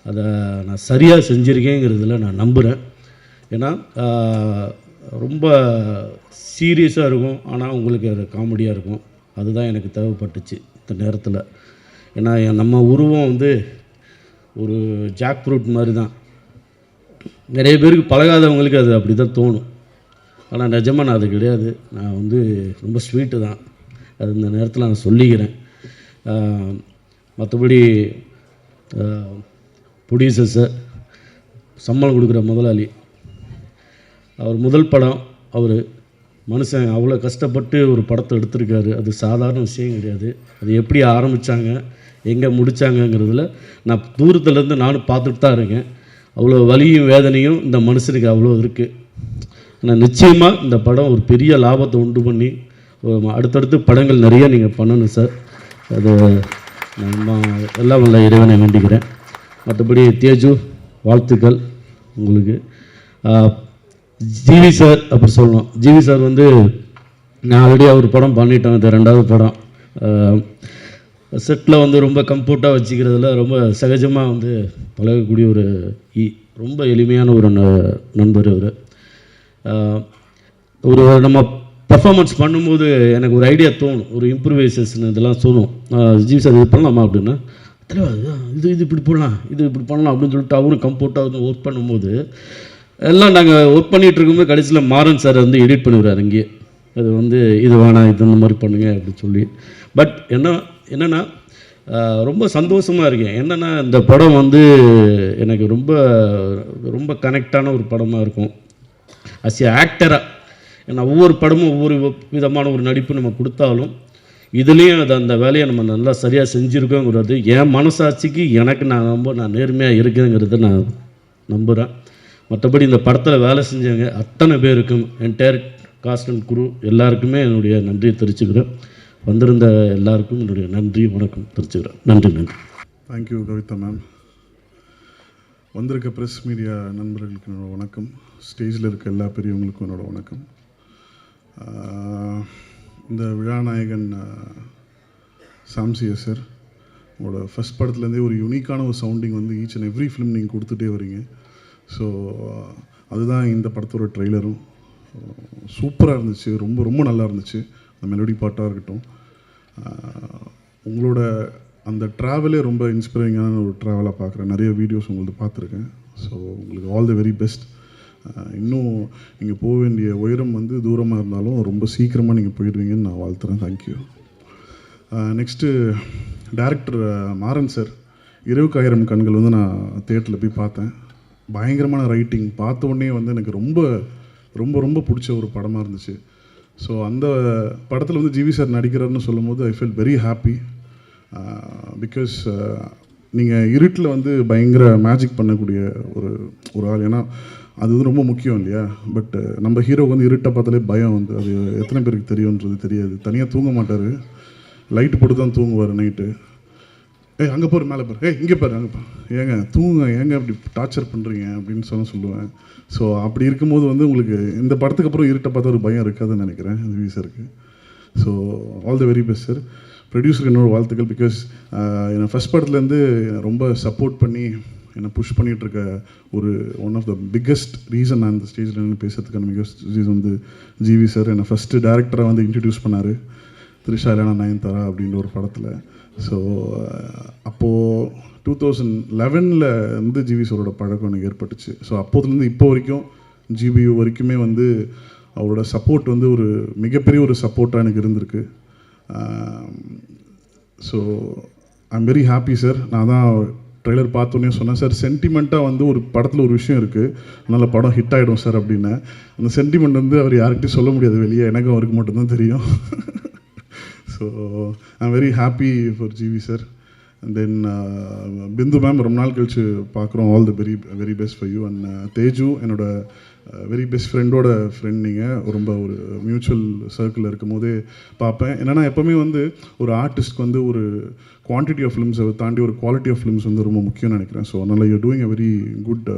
அதை நான் சரியாக செஞ்சுருக்கேங்கிறதுல நான் நம்புகிறேன். ஏன்னா ரொம்ப சீரியஸாக இருக்கும், ஆனால் உங்களுக்கு அது காமெடியாக இருக்கும். அதுதான் எனக்கு தேவைப்பட்டுச்சு இந்த நேரத்தில். ஏன்னா நம்ம உருவம் வந்து ஒரு ஜாக் ஃப்ரூட் மாதிரி தான். நிறைய பேருக்கு பழகாதவங்களுக்கு அது அப்படி தான் தோணும். ஆனால் நிஜமாக நான் அது கிடையாது. நான் வந்து ரொம்ப ஸ்வீட்டு தான், அது இந்த நேரத்தில் நான் சொல்லிக்கிறேன். மற்றபடி ப்ரொடியூசர் சார், சம்பளம் கொடுக்குற முதலாளி, அவர் முதல் படம், அவர் மனுஷன் அவ்வளோ கஷ்டப்பட்டு ஒரு படத்தை எடுத்திருக்காரு. அது சாதாரண விஷயம் கிடையாது. அது எப்படி ஆரம்பித்தாங்க, எங்கே முடித்தாங்கங்கிறதுல நான் தூரத்துலேருந்து நானும் பார்த்துட்டு தான் இருக்கேன். அவ்வளோ வலியும் வேதனையும் இந்த மனுஷனுக்கு அவ்வளோ இருக்குது. ஆனால் நிச்சயமாக இந்த படம் ஒரு பெரிய லாபத்தை உண்டு பண்ணி அடுத்தடுத்து படங்கள் நிறைய நீங்கள் பண்ணணும் சார். அது நான் எல்லாம் நல்ல இறைவனை வேண்டிக்கிறேன். மற்றபடி தேஜு, வாழ்த்துக்கள் உங்களுக்கு. ஜிவி சார் அப்படி சொல்லணும். ஜிவி சார் வந்து நான் ஆல்ரெடி ஒரு படம் பண்ணிட்டேன், இது 2வது படம். செட்டில் வந்து ரொம்ப கம்ஃபர்ட்டாக வச்சுக்கிறதுல ரொம்ப சகஜமாக வந்து பழகக்கூடிய ரொம்ப எளிமையான ஒரு நண்பர் அவர். நம்ம பர்ஃபார்மன்ஸ் பண்ணும்போது எனக்கு ஒரு ஐடியா தோணும், ஒரு இம்ப்ரூவைசேஷன் இதெல்லாம் தோணும். ஜிவி சார் இது பண்ணலாமா அப்படின்னா, இது இப்படி போடலாம், இது இப்படி பண்ணலாம் அப்படின்னு சொல்லிட்டு அவரும் கம்ஃபர்ட்டாக வந்து ஒர்க் பண்ணும்போது எல்லாம் நாங்கள் ஒர்க் பண்ணிகிட்டு இருக்கும்போது கடைசியில் மாறன் சார் வந்து எடிட் பண்ணிடுறாரு இங்கேயே. அது வந்து இது வேணாம், இது இந்த மாதிரி பண்ணுங்க அப்படின்னு சொல்லி. பட் என்னென்னா ரொம்ப சந்தோஷமாக இருக்கேன். என்னென்னா இந்த படம் வந்து எனக்கு ரொம்ப ரொம்ப கனெக்டான ஒரு படமாக இருக்கும் அஸ் ஏ ஆக்டராக. ஏன்னா ஒவ்வொரு படமும் ஒவ்வொரு விதமான ஒரு நடிப்பு நம்ம கொடுத்தாலும் இதுலேயும் அந்த வேலையை நம்ம நல்லா சரியாக செஞ்சுருக்கோங்கிறது என் மனசாட்சிக்கு எனக்கு நான் நேர்மையாக இருக்குங்கிறத நான் நம்புகிறேன். மற்றபடி இந்த படத்தில் வேலை செஞ்சவங்க அத்தனை பேருக்கும், என்டையர் காஸ்ட் அண்ட் குரூ எல்லாருக்குமே என்னுடைய நன்றியை தெரிவிச்சுக்கிறேன். வந்திருந்த எல்லாருக்கும் என்னுடைய நன்றி வணக்கம் தெரிவிச்சுக்கிறேன். நன்றி. Thank you Kavitha ma'am. வந்திருக்க ப்ரெஸ் மீடியா நண்பர்களுக்கு என்னோட வணக்கம். ஸ்டேஜில் இருக்க எல்லா பெரியவங்களுக்கும் என்னோட வணக்கம். இந்த விழாநாயகன் சாம்சியா சார், உங்களோட ஃபஸ்ட் படத்துலேருந்தே ஒரு யூனிக்கான ஒரு சவுண்டிங் வந்து ஈச் அண்ட் எவ்ரி ஃபிலிம் நீங்கள் கொடுத்துட்டே வரீங்க. ஸோ அதுதான் இந்த படத்தோட ட்ரெய்லரும். சூப்பராக இருந்துச்சு, ரொம்ப ரொம்ப நல்லா இருந்துச்சு. அந்த மெலோடி பாட்டாக இருக்கட்டும், உங்களோட அந்த ட்ராவலே ரொம்ப இன்ஸ்பைரிங்கான ஒரு ட்ராவலாக பார்க்குறேன். நிறைய வீடியோஸ் உங்களுக்கு பார்த்துருக்கேன். ஸோ உங்களுக்கு ஆல் தி வெரி பெஸ்ட். இன்னும் நீங்கள் போக வேண்டிய உயரம் வந்து தூரமாக இருந்தாலும் ரொம்ப சீக்கிரமாக நீங்கள் போயிடுவீங்கன்னு நான் வாழ்த்துறேன். Thank you. Next director Maran sir, Iravukkaayiram Kangal வந்து நான் தேட்டரில் போய் பார்த்தேன். பயங்கரமான ரைட்டிங், பார்த்த உடனே வந்து எனக்கு ரொம்ப ரொம்ப ரொம்ப பிடிச்ச ஒரு படமாக இருந்துச்சு. ஸோ அந்த படத்தில் வந்து ஜிவி சார் நடிக்கிறாருன்னு சொல்லும் போது I feel very happy. Because நீங்கள் இருட்டில் வந்து பயங்கர மேஜிக் பண்ணக்கூடிய ஒரு ஆள். ஏன்னா அது வந்து ரொம்ப முக்கியம் இல்லையா? பட் நம்ம ஹீரோக்கு வந்து இருட்டை பார்த்தாலே பயம் வந்து, அது எத்தனை பேருக்கு தெரியுன்றது தெரியாது. தனியாக தூங்க மாட்டார், லைட்டு போட்டு தான் தூங்குவார் நைட்டு. அங்கே போகிற மேலே பாரு, இங்கே பாரு, அங்கே பாரு, ஏங்க தூங்க, ஏங்க அப்படி டார்ச்சர் பண்ணுறீங்க அப்படின்னு சொல்லுவேன். ஸோ அப்படி இருக்கும்போது வந்து உங்களுக்கு இந்த படத்துக்கு அப்புறம் இருட்டை பார்த்தா ஒரு பயம் இருக்காதுன்னு நினைக்கிறேன் ஜிவி சாருக்கு. So all the very best sir. ப்ரொடியூசருக்கு என்னோட வாழ்த்துக்கள். பிகாஸ் என்னை ஃபஸ்ட் படத்துலேருந்து ரொம்ப சப்போர்ட் பண்ணி என்னை புஷ் பண்ணிகிட்ருக்க one of the biggest reason நான் இந்த ஸ்டேஜில் நின்று பேசுறதுக்கான பிக்கஸ்ட் ரீசன் வந்து ஜிவி சார். என்னை ஃபஸ்ட்டு டேரக்டராக வந்து இன்ட்ரடியூஸ் பண்ணார் த்ரிஷா இல்லைனா நயன்தாரா அப்படின்ற ஒரு படத்தில். ஸோ அப்போது 2011 வந்து ஜிவி சாரோட பழக்கம் எனக்கு ஏற்பட்டுச்சு. ஸோ அப்போதுலேருந்து இப்போ வரைக்கும் ஜிபியு வரைக்குமே வந்து அவரோட சப்போர்ட் வந்து ஒரு மிகப்பெரிய ஒரு சப்போர்ட்டாக எனக்கு இருந்திருக்கு. So I am very happy sir. நான் தான் ட்ரெய்லர் பார்த்தோன்னே சொன்னேன் சார், சென்டிமெண்ட்டாக வந்து ஒரு படத்தில் ஒரு விஷயம் இருக்குது, அதனால் படம் ஹிட் ஆகிடும் சார் அப்படின்னு. அந்த சென்டிமெண்ட் வந்து அவர் யார்கிட்டையும் சொல்ல முடியாது வெளியே, எனக்கும் அவருக்கு மட்டும்தான் தெரியும். So I am very happy for GV sir. And then Bindu ma'am ரொம்ப நாள் கழிச்சு பார்க்குறோம். All the very best for you. And Teju என்னோட வெரி பெஸ்ட் ஃப்ரெண்டோட ஃப்ரெண்ட். நீங்கள் ரொம்ப ஒரு மியூச்சுவல் சர்க்கிளில் இருக்கும் போதே பார்ப்பேன். என்னென்னா எப்போவுமே வந்து ஒரு ஆர்டிஸ்ட்க்கு வந்து ஒரு குவான்டிட்டி ஆஃப் ஃபிலிம்ஸை தாண்டி ஒரு குவாலிட்டி ஆஃப் ஃபிலிம்ஸ் வந்து ரொம்ப முக்கியம்னு நினைக்கிறேன். ஸோ அதனால் you're doing a very good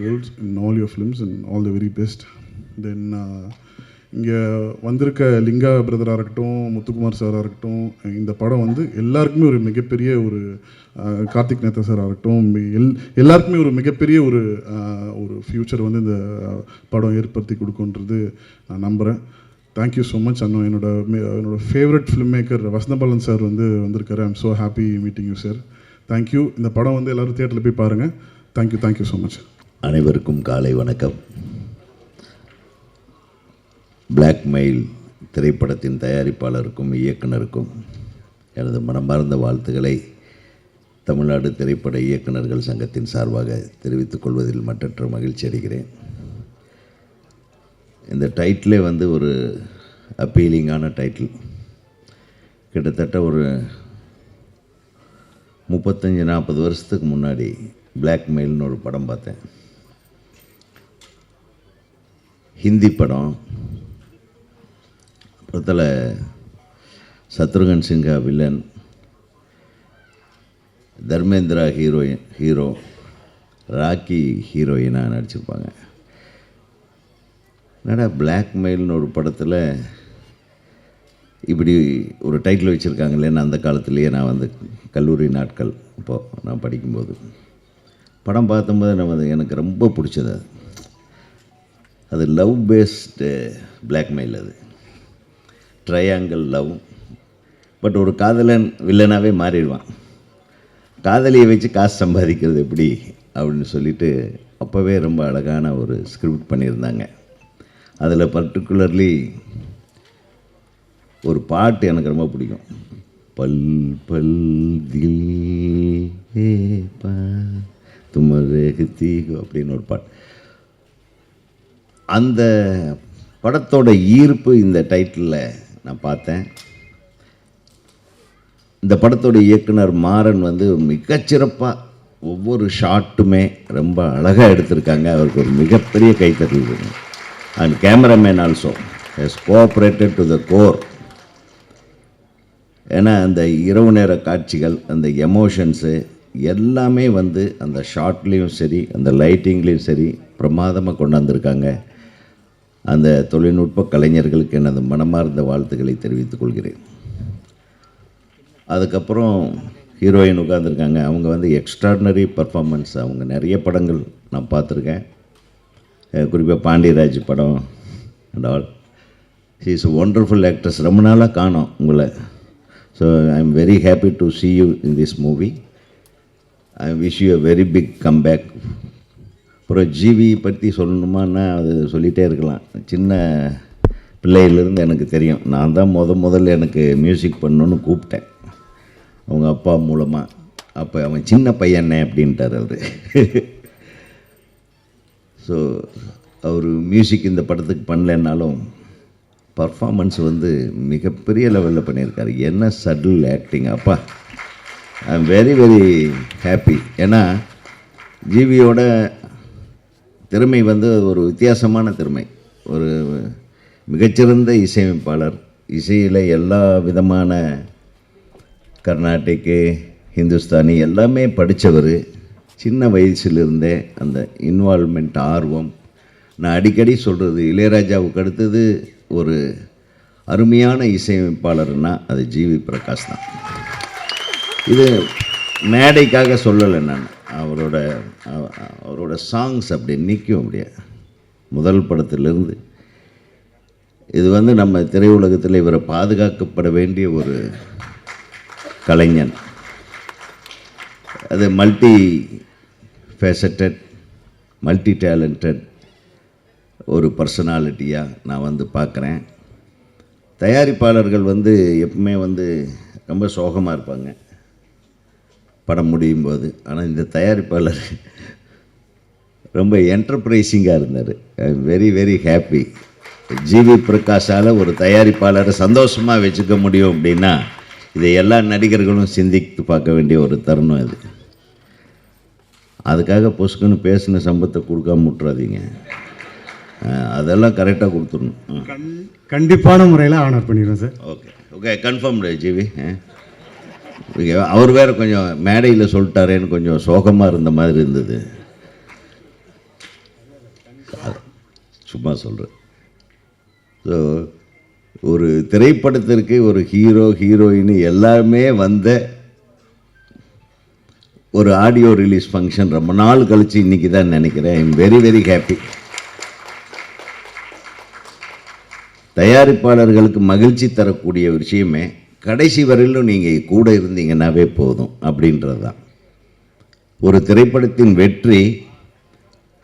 roles in all your films and all the very best. Then இங்கே வந்திருக்க லிங்கா பிரதராக இருக்கட்டும், முத்துக்குமார் சாராக இருக்கட்டும், இந்த படம் வந்து எல்லாருக்குமே ஒரு மிகப்பெரிய ஒரு கார்த்திக் நேத்தா சாராக இருக்கட்டும், எல்லாருக்குமே ஒரு மிகப்பெரிய ஒரு ஃப்யூச்சர் வந்து இந்த படம் ஏற்படுத்தி கொடுக்குன்றது நான் நம்புகிறேன். Thank you so much. அண்ணா என்னோட favourite film maker Vasanthabalan sir வந்து வந்திருக்காரு. I am so happy meeting you sir. Thank you. இந்த படம் வந்து எல்லோரும் தியேட்டரில் போய் பாருங்கள். Thank you so much. அனைவருக்கும் காலை வணக்கம். பிளாக்மெயில் திரைப்படத்தின் தயாரிப்பாளருக்கும் இயக்குனருக்கும் எனது மனமார்ந்த வாழ்த்துக்களை தமிழ்நாடு திரைப்பட இயக்குனர்கள் சங்கத்தின் சார்பாக தெரிவித்துக் கொள்வதில் மற்றற்ற மகிழ்ச்சி அடைகிறேன். இந்த டைட்டிலே வந்து ஒரு அப்பீலிங்கான டைட்டில். கிட்டத்தட்ட ஒரு 35-40 வருஷத்துக்கு முன்னாடி பிளாக்மெயில்னு ஒரு படம் பார்த்தேன். ஹிந்தி படம். படத்தில் சத்ருகன் சின்ஹா வில்லன், தர்மேந்திரா ஹீரோ, ராக்கி ஹீரோயினாக நடிச்சிருப்பாங்க. என்னடா பிளாக்மெயில்னு ஒரு படத்தில் இப்படி ஒரு டைட்டில் வச்சுருக்காங்களேன்னு அந்த காலத்துலேயே நான் வந்து கல்லூரி நாட்கள் இப்போது நான் படிக்கும்போது படம் பார்த்தம்போது எனக்கு ரொம்ப பிடிச்சது. அது லவ் பேஸ்டு பிளாக்மெயில். அது ட்ரையாங்கிள் லவ். பட் ஒரு காதலன் வில்லனாகவே மாறிடுவான். காதலியை வச்சு காசு சம்பாதிக்கிறது எப்படி அப்படின்னு சொல்லிட்டு அப்போவே ரொம்ப அழகான ஒரு ஸ்கிரிப்ட் பண்ணியிருந்தாங்க. அதில் பர்டிகுலர்லி ஒரு பாட்டு எனக்கு ரொம்ப பிடிக்கும். பல் பல் தில் பா துமரேகி அப்படின்னு ஒரு பாட்டு. அந்த படத்தோட ஈர்ப்பு இந்த டைட்டிலில் நான் பார்த்தேன். இந்த படத்தோட இயக்குனர் மாறன் வந்து மிகச்சிறப்பாக ஒவ்வொரு ஷாட்டுமே ரொம்ப அழகாக எடுத்திருக்காங்க. அவருக்கு ஒரு மிகப்பெரிய கைத்தட்டல் வேணும். And cameraman also has cooperated to the core. ஏன்னா அந்த இரவு நேர காட்சிகள், அந்த எமோஷன்ஸு எல்லாமே வந்து அந்த ஷாட்லேயும் சரி, அந்த லைட்டிங்லேயும் சரி பிரமாதமாக கொண்டாந்துருக்காங்க. அந்த தொழில்நுட்ப கலைஞர்களுக்கு எனது மனமார்ந்த வாழ்த்துக்களை தெரிவித்துக் கொள்கிறேன். அதுக்கப்புறம் ஹீரோயின் உட்காந்துருக்காங்க. அவங்க வந்து எக்ஸ்ட்ராடினரி பர்ஃபார்மன்ஸ். அவங்க நிறைய படங்கள் நான் பார்த்துருக்கேன். குறிப்பாக பாண்டியராஜ் படம் and all. She is wonderful actress. ரொம்ப நாளாக காணோம் உங்களை. So I am very happy to see you in this movie. I wish you a very big comeback. அப்புறம் ஜிவி பற்றி சொல்லணுமான்னா அது சொல்லிகிட்டே இருக்கலாம். சின்ன பிள்ளையிலேருந்து எனக்கு தெரியும். நான் தான் முதல்ல எனக்கு மியூசிக் பண்ணணுன்னு கூப்பிட்டேன் அவங்க அப்பா மூலமாக. அப்போ அவன் சின்ன பையனே அப்படின்ட்டார் அவர். ஸோ அவர் மியூசிக் இந்த படத்துக்கு பண்ணலைன்னாலும் பர்ஃபார்மன்ஸ் வந்து மிகப்பெரிய லெவலில் பண்ணியிருக்காரு. என்ன சட்டில் ஆக்டிங்! அப்பா, ஐ எம் வெரி வெரி ஹாப்பி. ஏன்னா ஜிவியோட திறமை வந்து ஒரு வித்தியாசமான திறமை. ஒரு மிகச்சிறந்த இசையமைப்பாளர். இசையில் எல்லா விதமான கர்நாடிக்கு, ஹிந்துஸ்தானி எல்லாமே படித்தவர். சின்ன வயசுலேருந்தே அந்த இன்வால்மெண்ட், ஆர்வம். நான் அடிக்கடி சொல்கிறது, இளையராஜாவுக்கு அடுத்தது ஒரு அருமையான இசையமைப்பாளர்னால் அது ஜிவி பிரகாஷ் தான். இது மேடைக்காக சொல்லலை நான். அவரோட சாங்ஸ் அப்படி நிற்கும் அப்படியே முதல் படத்திலிருந்து. இது வந்து நம்ம திரையுலகத்தில் இவரை பாதுகாக்கப்பட வேண்டிய ஒரு கலைஞன். அது மல்டி ஃபேசட்டட், மல்டி டேலண்டட் ஒரு பர்சனாலிட்டியாக நான் வந்து பார்க்குறேன். தயாரிப்பாளர்கள் வந்து எப்பவுமே வந்து ரொம்ப சோகமாக இருப்பாங்க படம் முடியும் போது. ஆனால் இந்த தயாரிப்பாளர் ரொம்ப என்டர்பிரைசிங்காக இருந்தார். I am very very happy. GV பிரகாஷால் ஒரு தயாரிப்பாளரை சந்தோஷமாக வச்சுக்க முடியும் அப்படின்னா இதை எல்லா நடிகர்களும் சிந்தித்து பார்க்க வேண்டிய ஒரு தருணம் இது. அதுக்காக பொசுக்குன்னு பேசின சம்பத்தை கொடுக்காம விட்டுறாதீங்க. அதெல்லாம் கரெக்டாக கொடுத்துடணும். கண்டிப்பான முறையில் ஆனர் பண்ணிடுறோம் sir. Okay okay, confirmed GV. அவர் வேறு கொஞ்சம் மேடையில் சொல்லிட்டாரேன்னு கொஞ்சம் சோகமாக இருந்த மாதிரி இருந்தது. சும்மா சொல்கிறேன். ஸோ ஒரு திரைப்படத்திற்கு ஒரு ஹீரோ, ஹீரோயின் எல்லாமே வந்த ஒரு ஆடியோ ரிலீஸ் ஃபங்க்ஷன் ரொம்ப நாள் கழித்து இன்றைக்கி தான் நினைக்கிறேன். I am very very happy. தயாரிப்பாளர்களுக்கு மகிழ்ச்சி தரக்கூடிய விஷயமே கடைசி வரையிலும் நீங்கள் கூட இருந்தீங்கன்னாவே போதும் அப்படின்றது தான். ஒரு திரைப்படத்தின் வெற்றி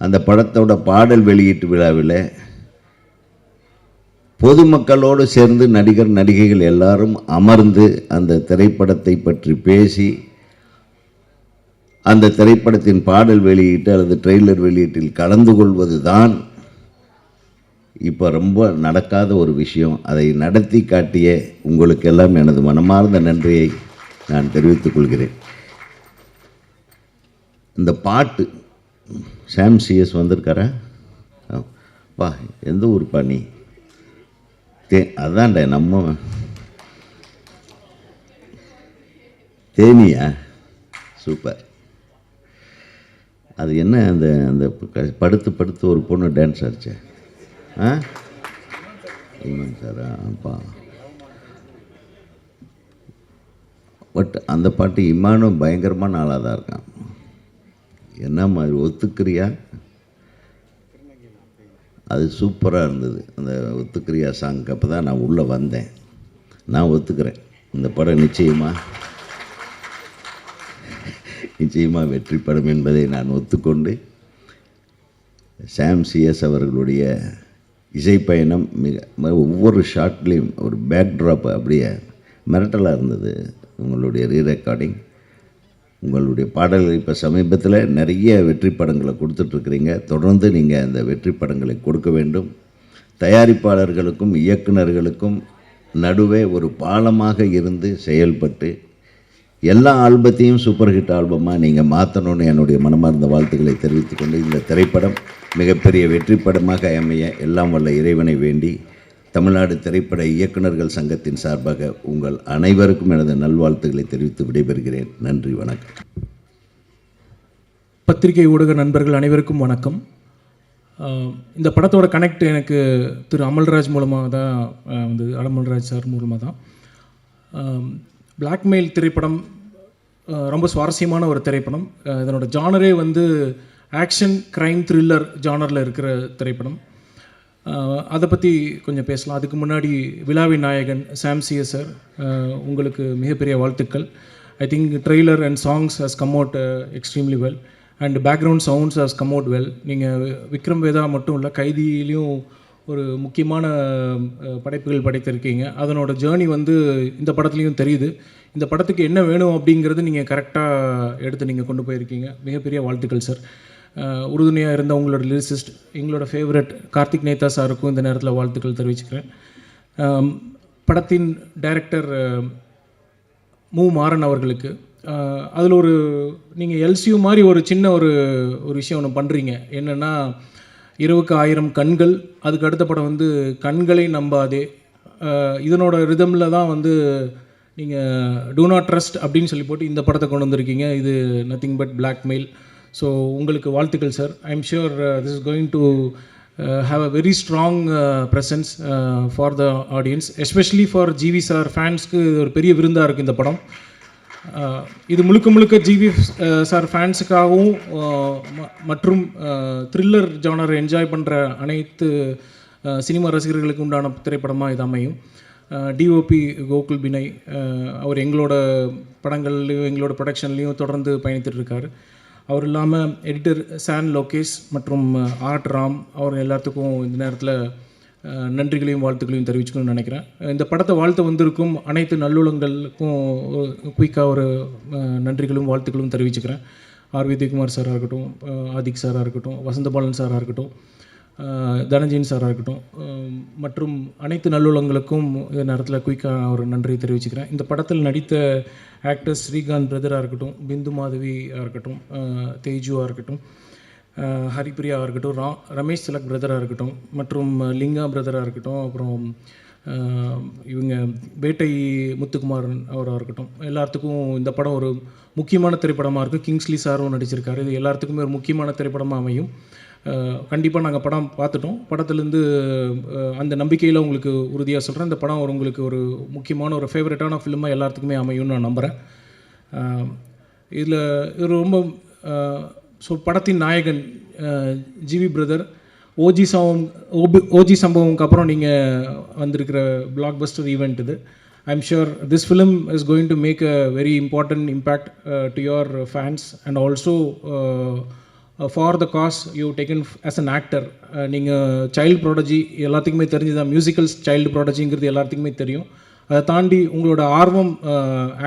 அந்த படத்தோட பாடல் வெளியீட்டு விழாவில் பொதுமக்களோடு சேர்ந்து நடிகர் நடிகைகள் எல்லாரும் அமர்ந்து அந்த திரைப்படத்தை பற்றி பேசி அந்த திரைப்படத்தின் பாடல் வெளியீட்டு அல்லது ட்ரெய்லர் வெளியீட்டில் கலந்து கொள்வது தான் இப்போ ரொம்ப நடக்காத ஒரு விஷயம். அதை நடத்தி காட்டிய உங்களுக்கெல்லாம் எனது மனமார்ந்த நன்றியை நான் தெரிவித்துக் கொள்கிறேன். இந்த பாட்டு சாம் சிஎஸ் வந்திருக்காரா? வா, எந்த ஊர் பாணி? அதான்டா நம்ம தேனியா? சூப்பர். அது என்ன அந்த அந்த படுத்து படுத்து ஒரு பொண்ணு டான்ஸ் ஆடிச்சே? சாரா? அப்பா, பட் அந்த பாட்டு இமானும் பயங்கரமான ஆளாக தான் இருக்கான். என்ன மாதிரி ஒத்துக்கிறியா? அது சூப்பராக இருந்தது அந்த ஒத்துக்கிறியா சாங். அப்போ தான் நான் உள்ளே வந்தேன். நான் ஒத்துக்கிறேன், இந்த படம் நிச்சயமாக வெற்றி படம் என்பதை நான் ஒத்துக்கொண்டு சாம் சிஎஸ் அவர்களுடைய இசைப்பயணம் ஒவ்வொரு ஷாட்லேயும் ஒரு பேக்ட்ராப் அப்படியே மிரட்டலாக இருந்தது. உங்களுடைய ரீரெக்கார்டிங், உங்களுடைய பாடல்கள் இப்போ சமீபத்தில் நிறைய வெற்றி படங்களை கொடுத்துட்ருக்குறீங்க. தொடர்ந்து நீங்கள் அந்த வெற்றி படங்களை கொடுக்க வேண்டும். தயாரிப்பாளர்களுக்கும் இயக்குநர்களுக்கும் நடுவே ஒரு பாலமாக இருந்து செயல்பட்டு எல்லா ஆல்பத்தையும் சூப்பர் ஹிட் ஆல்பமாக நீங்கள் மாற்றணும்னு என்னுடைய மனமார்ந்த வாழ்த்துக்களை தெரிவித்துக்கொண்டு இந்த திரைப்படம் மிகப்பெரிய வெற்றி படமாக அமைய எல்லாம் வல்ல இறைவனை வேண்டி தமிழ்நாடு திரைப்பட இயக்குநர்கள் சங்கத்தின் சார்பாக உங்கள் அனைவருக்கும் எனது நல்வாழ்த்துக்களை தெரிவித்து விடைபெறுகிறேன். நன்றி, வணக்கம். பத்திரிகை ஊடக நண்பர்கள் அனைவருக்கும் வணக்கம். இந்த படத்தோட கனெக்ட் எனக்கு திரு அமல்ராஜ் மூலமாக தான் வந்து அமல்ராஜ் சார் மூலமாக தான். பிளாக்மெயில் திரைப்படம் ரொம்ப சுவாரஸ்யமான ஒரு திரைப்படம். இதனோட ஜானரே வந்து ஆக்ஷன் க்ரைம் த்ரில்லர் ஜானரில் இருக்கிற திரைப்படம். அதை பற்றி கொஞ்சம் பேசலாம். அதுக்கு முன்னாடி விழாவின் நாயகன் சாம் சிஎஸ் சார், உங்களுக்கு மிகப்பெரிய வாழ்த்துக்கள். I think trailer and songs has come out extremely well and background sounds has come out well. நீங்கள் விக்ரம் வேதா மட்டும் இல்லை, கைதியிலையும் ஒரு முக்கியமான படைப்புகள் படைத்திருக்கீங்க. அதனோட ஜேர்னி வந்து இந்த படத்துலையும் தெரியுது. இந்த படத்துக்கு என்ன வேணும் அப்படிங்கிறது நீங்கள் கரெக்டாக எடுத்து நீங்கள் கொண்டு போயிருக்கீங்க. மிகப்பெரிய வாழ்த்துக்கள் சார். உறுதுணையாக இருந்த உங்களோட லிரிசிஸ்ட், எங்களோட ஃபேவரட் கார்த்திக் நேதா சாருக்கும் இந்த நேரத்தில் வாழ்த்துக்கள் தெரிவிச்சுக்கிறேன். படத்தின் டைரக்டர் மு மாறன் அவர்களுக்கு அதில் ஒரு நீங்கள் எல்சியூ மாதிரி ஒரு சின்ன ஒரு விஷயம் ஒன்று பண்ணுறீங்க. என்னென்னா, இரவுக்கு 1000 கண்கள், அதுக்கு அடுத்த படம் வந்து கண்களை நம்பாதே. இதனோட ரிதமில் தான் வந்து நீங்கள் டூ நாட் ட்ரஸ்ட் அப்படின்னு சொல்லி போட்டு இந்த படத்தை கொண்டு வந்திருக்கீங்க. இது நத்திங் பட் பிளாக்மெயில். ஸோ உங்களுக்கு வாழ்த்துக்கள் sir. I am sure this is going to have a very strong presence for the audience, especially for GV sir ஃபேன்ஸ்க்கு ஒரு பெரிய விருந்தாக இருக்குது இந்த படம். இது முழுக்க முழுக்க ஜிவி சார் ஃபேன்ஸுக்காகவும் மற்றும் த்ரில்லர் ஜானர் என்ஜாய் பண்ணுற அனைத்து சினிமா ரசிகர்களுக்கு உண்டான திரைப்படமாக இது அமையும். டிஓபி கோகுல் பினை அவர் எங்களோட படங்கள்லையும் எங்களோட ப்ரொடக்ஷன்லேயும் தொடர்ந்து பயணித்துட்ருக்கார். அவர் இல்லாமல் எடிட்டர் சான் லோகேஷ் மற்றும் ஆர்ட் ராம் அவர் எல்லாத்துக்கும் இந்த நேரத்தில் நன்றிகளையும் வாழ்த்துக்களையும் தெரிவிச்சுக்கணும்னு நினைக்கிறேன். இந்த படத்தை வாழ்த்து வந்திருக்கும் அனைத்து நல்லுள்ளங்களுக்கும் குயிக்காக ஒரு நன்றிகளும் வாழ்த்துக்களும் தெரிவிச்சுக்கிறேன். ஆர் விஜயகுமார் சாராக இருக்கட்டும், ஆதிக் சாராக இருக்கட்டும், வசந்தபாலன் சாராக இருக்கட்டும், தனஞ்சயன் சாராக இருக்கட்டும், மற்றும் அனைத்து நல்லுள்ளங்களுக்கும் இந்த நேரத்தில் குயிக்காக ஒரு நன்றி தெரிவிச்சுக்கிறேன். இந்த படத்தில் நடித்த ஆக்டர்ஸ் ஸ்ரீகாந்த் பிரதராக இருக்கட்டும், பிந்து மாதவியாக இருக்கட்டும், தேஜுவாக இருக்கட்டும், ஹரிப்பிரியாவாக இருக்கட்டும், ரமேஷ் திலக் பிரதராக இருக்கட்டும், மற்றும் லிங்கா பிரதராக இருக்கட்டும், அப்புறம் இவங்க வேட்டை முத்துக்குமாரன் அவராக இருக்கட்டும், எல்லாத்துக்கும் இந்த படம் ஒரு முக்கியமான திரைப்படமாக இருக்குது. கிங்ஸ்லி சாரும் நடிச்சிருக்காரு. இது எல்லாத்துக்குமே ஒரு முக்கியமான திரைப்படமாக அமையும். கண்டிப்பாக நாங்கள் படம் பார்த்துட்டோம். படத்துலேருந்து அந்த நம்பிக்கையில் உங்களுக்கு உறுதியாக சொல்கிறேன், இந்த படம் உங்களுக்கு ஒரு முக்கியமான ஒரு ஃபேவரட்டான ஃபிலிமாக எல்லாத்துக்குமே அமையும்னு நான் நம்புகிறேன். இதில் இது ரொம்ப ஸோ படத்தின் நாயகன் ஜிவி பிரதர், ஓஜி சம்பவம்க்கு அப்புறம் நீங்கள் வந்திருக்கிற பிளாக் பஸ்டர் ஈவெண்ட் இது. I am sure this film is going to make a very important impact to your fans and also for the cause you taken as an actor. நீங்கள் child prodigy எல்லாத்துக்குமே தெரிஞ்சுதான், musical child ப்ராடஜிங்கிறது எல்லாத்துக்குமே தெரியும். அதை தாண்டி உங்களோட ஆர்வம்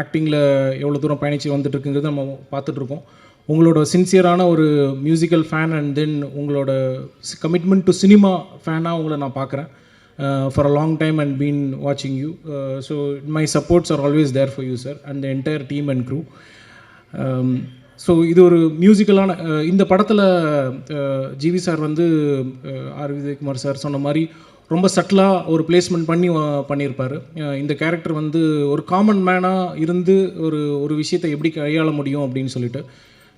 ஆக்டிங்கில் எவ்வளோ தூரம் பயணித்து வந்துட்டுருக்குங்கிறது நம்ம பார்த்துட்ருக்கோம். உங்களோட சின்சியரான ஒரு மியூசிக்கல் ஃபேன் அண்ட் தென் உங்களோட கமிட்மெண்ட் டு சினிமா ஃபேனாக உங்களை நான் பார்க்குறேன் for a long time and been வாட்சிங் you. So my supports are always there for you sir and the entire team and crew. So இது ஒரு மியூசிக்கலான இந்த படத்தில் ஜிவி சார் வந்து ஆர் விஜயகுமார் சார் சொன்ன மாதிரி ரொம்ப சட்டிலாக ஒரு பிளேஸ்மெண்ட் பண்ணியிருப்பார். இந்த கேரக்டர் வந்து ஒரு காமன் மேனாக இருந்து ஒரு விஷயத்தை எப்படி கையாள முடியும் அப்படின்னு சொல்லிட்டு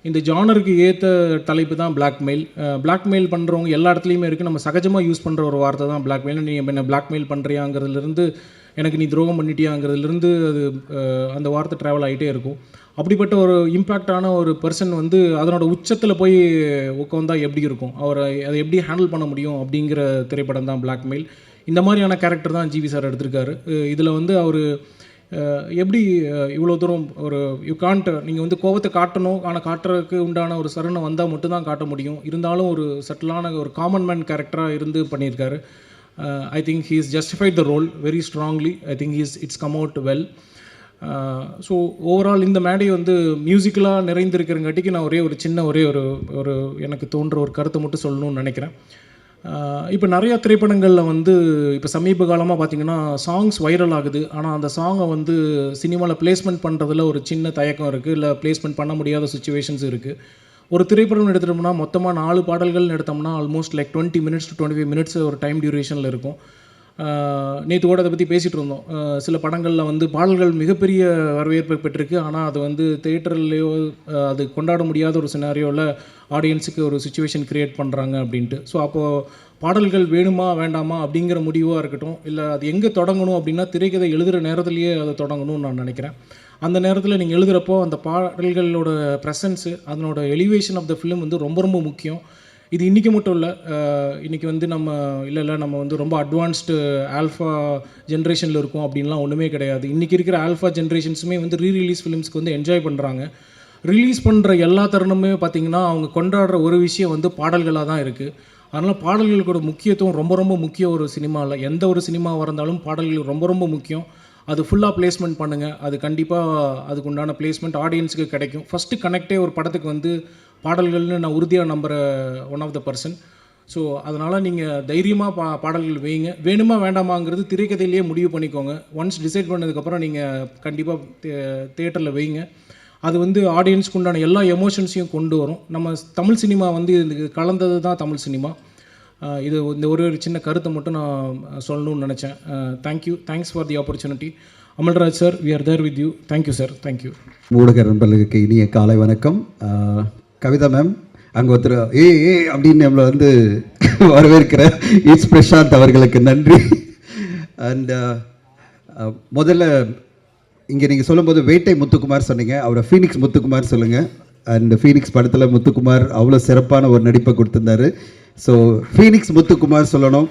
இந்த ஜானருக்கு ஏற்ற தலைப்பு தான் பிளாக்மெயில். பிளாக்மெயில் பண்ணுறவங்க எல்லா இடத்துலையுமே இருக்குது. நம்ம சகஜமாக யூஸ் பண்ணுற ஒரு வார்த்தை தான் பிளாக்மெயில். நீ என்ன பிளாக்மெயில் பண்ணுறியாங்கிறதுலேருந்து எனக்கு நீ துரோகம் பண்ணிட்டியாங்கிறதுலேருந்து அது அந்த வார்த்தை ட்ராவல் ஆகிட்டே இருக்கும். அப்படிப்பட்ட ஒரு இம்பேக்டான ஒரு பர்சன் வந்து அதனோட உச்சத்தில் போய் உட்காந்தா எப்படி இருக்கும், அவரை அதை எப்படி ஹேண்டில் பண்ண முடியும் அப்படிங்கிற திரைப்படம் தான் பிளாக்மெயில். இந்த மாதிரியான கேரக்டர் தான் ஜிவி சார் எடுத்திருக்காரு. இதில் வந்து அவர் எப்படி இவ்வளோ தூரம் ஒரு நீங்கள் வந்து கோபத்தை காட்டணும், ஆனால் காட்டுறதுக்கு உண்டான ஒரு சரணை வந்தால் மட்டும்தான் காட்ட முடியும். இருந்தாலும் ஒரு சட்டிலான ஒரு காமன் மேன் கேரக்டராக இருந்து பண்ணியிருக்காரு. I think he is justified the role very strongly. I think it's come out well. So overall இந்த மேடை வந்து மியூசிக்கலாக நிறைந்திருக்கிறங்காட்டிக்கு நான் ஒரே ஒரு எனக்கு தோன்ற ஒரு கருத்தை மட்டும் சொல்லணும்னு நினைக்கிறேன். இப்போ நிறையா திரைப்படங்களில் வந்து இப்போ சமீப காலமாக பார்த்திங்கன்னா சாங்ஸ் வைரல் ஆகுது. ஆனால் அந்த சாங்கை வந்து சினிமாவில் பிளேஸ்மெண்ட் பண்ணுறதுல ஒரு சின்ன தயக்கம் இருக்குது, இல்லை பிளேஸ்மெண்ட் பண்ண முடியாத சுச்சுவேஷன்ஸ் இருக்குது. ஒரு திரைப்படம் எடுத்துட்டோம்னா மொத்தமாக 4 பாடல்கள் எடுத்தோம்னா almost like 20 minutes to 25 minutes ஒரு டைம் டியூரேஷனில் இருக்கும். நேற்று கூட அதை பற்றி பேசிகிட்டு இருந்தோம். சில படங்களில் வந்து பாடல்கள் மிகப்பெரிய வரவேற்பு பெற்றிருக்கு, ஆனால் அது வந்து தேட்டர்லேயோ அது கொண்டாட முடியாத ஒரு சினாரியோவில் ஆடியன்ஸுக்கு ஒரு சுச்சுவேஷன் க்ரியேட் பண்ணுறாங்க அப்படின்ட்டு. ஸோ அப்போது பாடல்கள் வேணுமா வேண்டாமா அப்படிங்கிற முடிவாக இருக்கட்டும், இல்லை அது எங்கே தொடங்கணும் அப்படின்னா திரைக்கதை எழுதுகிற நேரத்துலையே அதை தொடங்கணும்னு நான் நினைக்கிறேன். அந்த நேரத்தில் நீங்கள் எழுதுகிறப்போ அந்த பாடல்களோட ப்ரெசன்ஸு, அதனோட எலிவேஷன் ஆஃப் த ஃபிலிம் வந்து ரொம்ப ரொம்ப முக்கியம். இது இன்றைக்கி மட்டும் இல்லை, இன்றைக்கி வந்து நம்ம வந்து ரொம்ப அட்வான்ஸ்டு ஆல்ஃபா ஜென்ரேஷனில் இருக்கோம் அப்படின்லாம் ஒன்றுமே கிடையாது. இன்றைக்கி இருக்கிற ஆல்ஃபா ஜென்ரேஷன்ஸுமே வந்து ரீரிலீஸ் ஃபிலிம்ஸ்க்கு வந்து என்ஜாய் பண்ணுறாங்க. ரிலீஸ் பண்ணுற எல்லா தருணமே பார்த்திங்கன்னா அவங்க கொண்டாடுற ஒரு விஷயம் வந்து பாடல்களாக தான் இருக்குது. அதனால் பாடல்களுக்கோட முக்கியத்துவம் ரொம்ப ரொம்ப முக்கியம். ஒரு சினிமாவில் எந்த ஒரு சினிமாவாக இருந்தாலும் பாடல்கள் ரொம்ப ரொம்ப முக்கியம். அது ஃபுல்லாக பிளேஸ்மெண்ட் பண்ணுங்கள். அது கண்டிப்பாக அதுக்கு உண்டான பிளேஸ்மெண்ட் ஆடியன்ஸுக்கு கிடைக்கும். ஃபஸ்ட்டு கனெக்டே ஒரு படத்துக்கு வந்து பாடல்கள்னு நான் உறுதியாக நம்புகிற one of the person. So அதனால் நீங்கள் தைரியமாக பாடல்கள் வைங்க. வேணுமா வேண்டாமாங்கிறது திரைக்கதையிலேயே முடிவு பண்ணிக்கோங்க. ஒன்ஸ் டிசைட் பண்ணதுக்கப்புறம் நீங்கள் கண்டிப்பாக தியேட்டரில் வைங்க. அது வந்து ஆடியன்ஸ்க்கு உண்டான எல்லா எமோஷன்ஸையும் கொண்டு வரும். நம்ம தமிழ் சினிமா வந்து இதுக்கு கலந்தது தான் தமிழ் சினிமா. இது இந்த ஒரு சின்ன கருத்தை மட்டும் நான் சொல்லணும்னு நினச்சேன். Thanks for the opportunity. Amalraj sir, we are there with you. Thank you sir, thank you. ஊடக நண்பர்களுக்கு இனிய காலை வணக்கம். கவிதா மேம், அங்கே ஒருத்தர் அப்படின்னு நம்மளை வந்து வரவேற்கிற இட்ஸ் பிரசாந்த் அவர்களுக்கு நன்றி. அண்ட் முதல்ல இங்கே நீங்கள் சொல்லும்போது வேட்டை முத்துக்குமார் சொன்னீங்க, அவரை ஃபீனிக்ஸ் முத்துக்குமார் சொல்லுங்கள். அண்ட் ஃபீனிக்ஸ் படத்தில் முத்துக்குமார் அவ்வளோ சிறப்பான ஒரு நடிப்பை கொடுத்துருந்தாரு. ஸோ ஃபீனிக்ஸ் முத்துக்குமார் சொல்லணும்,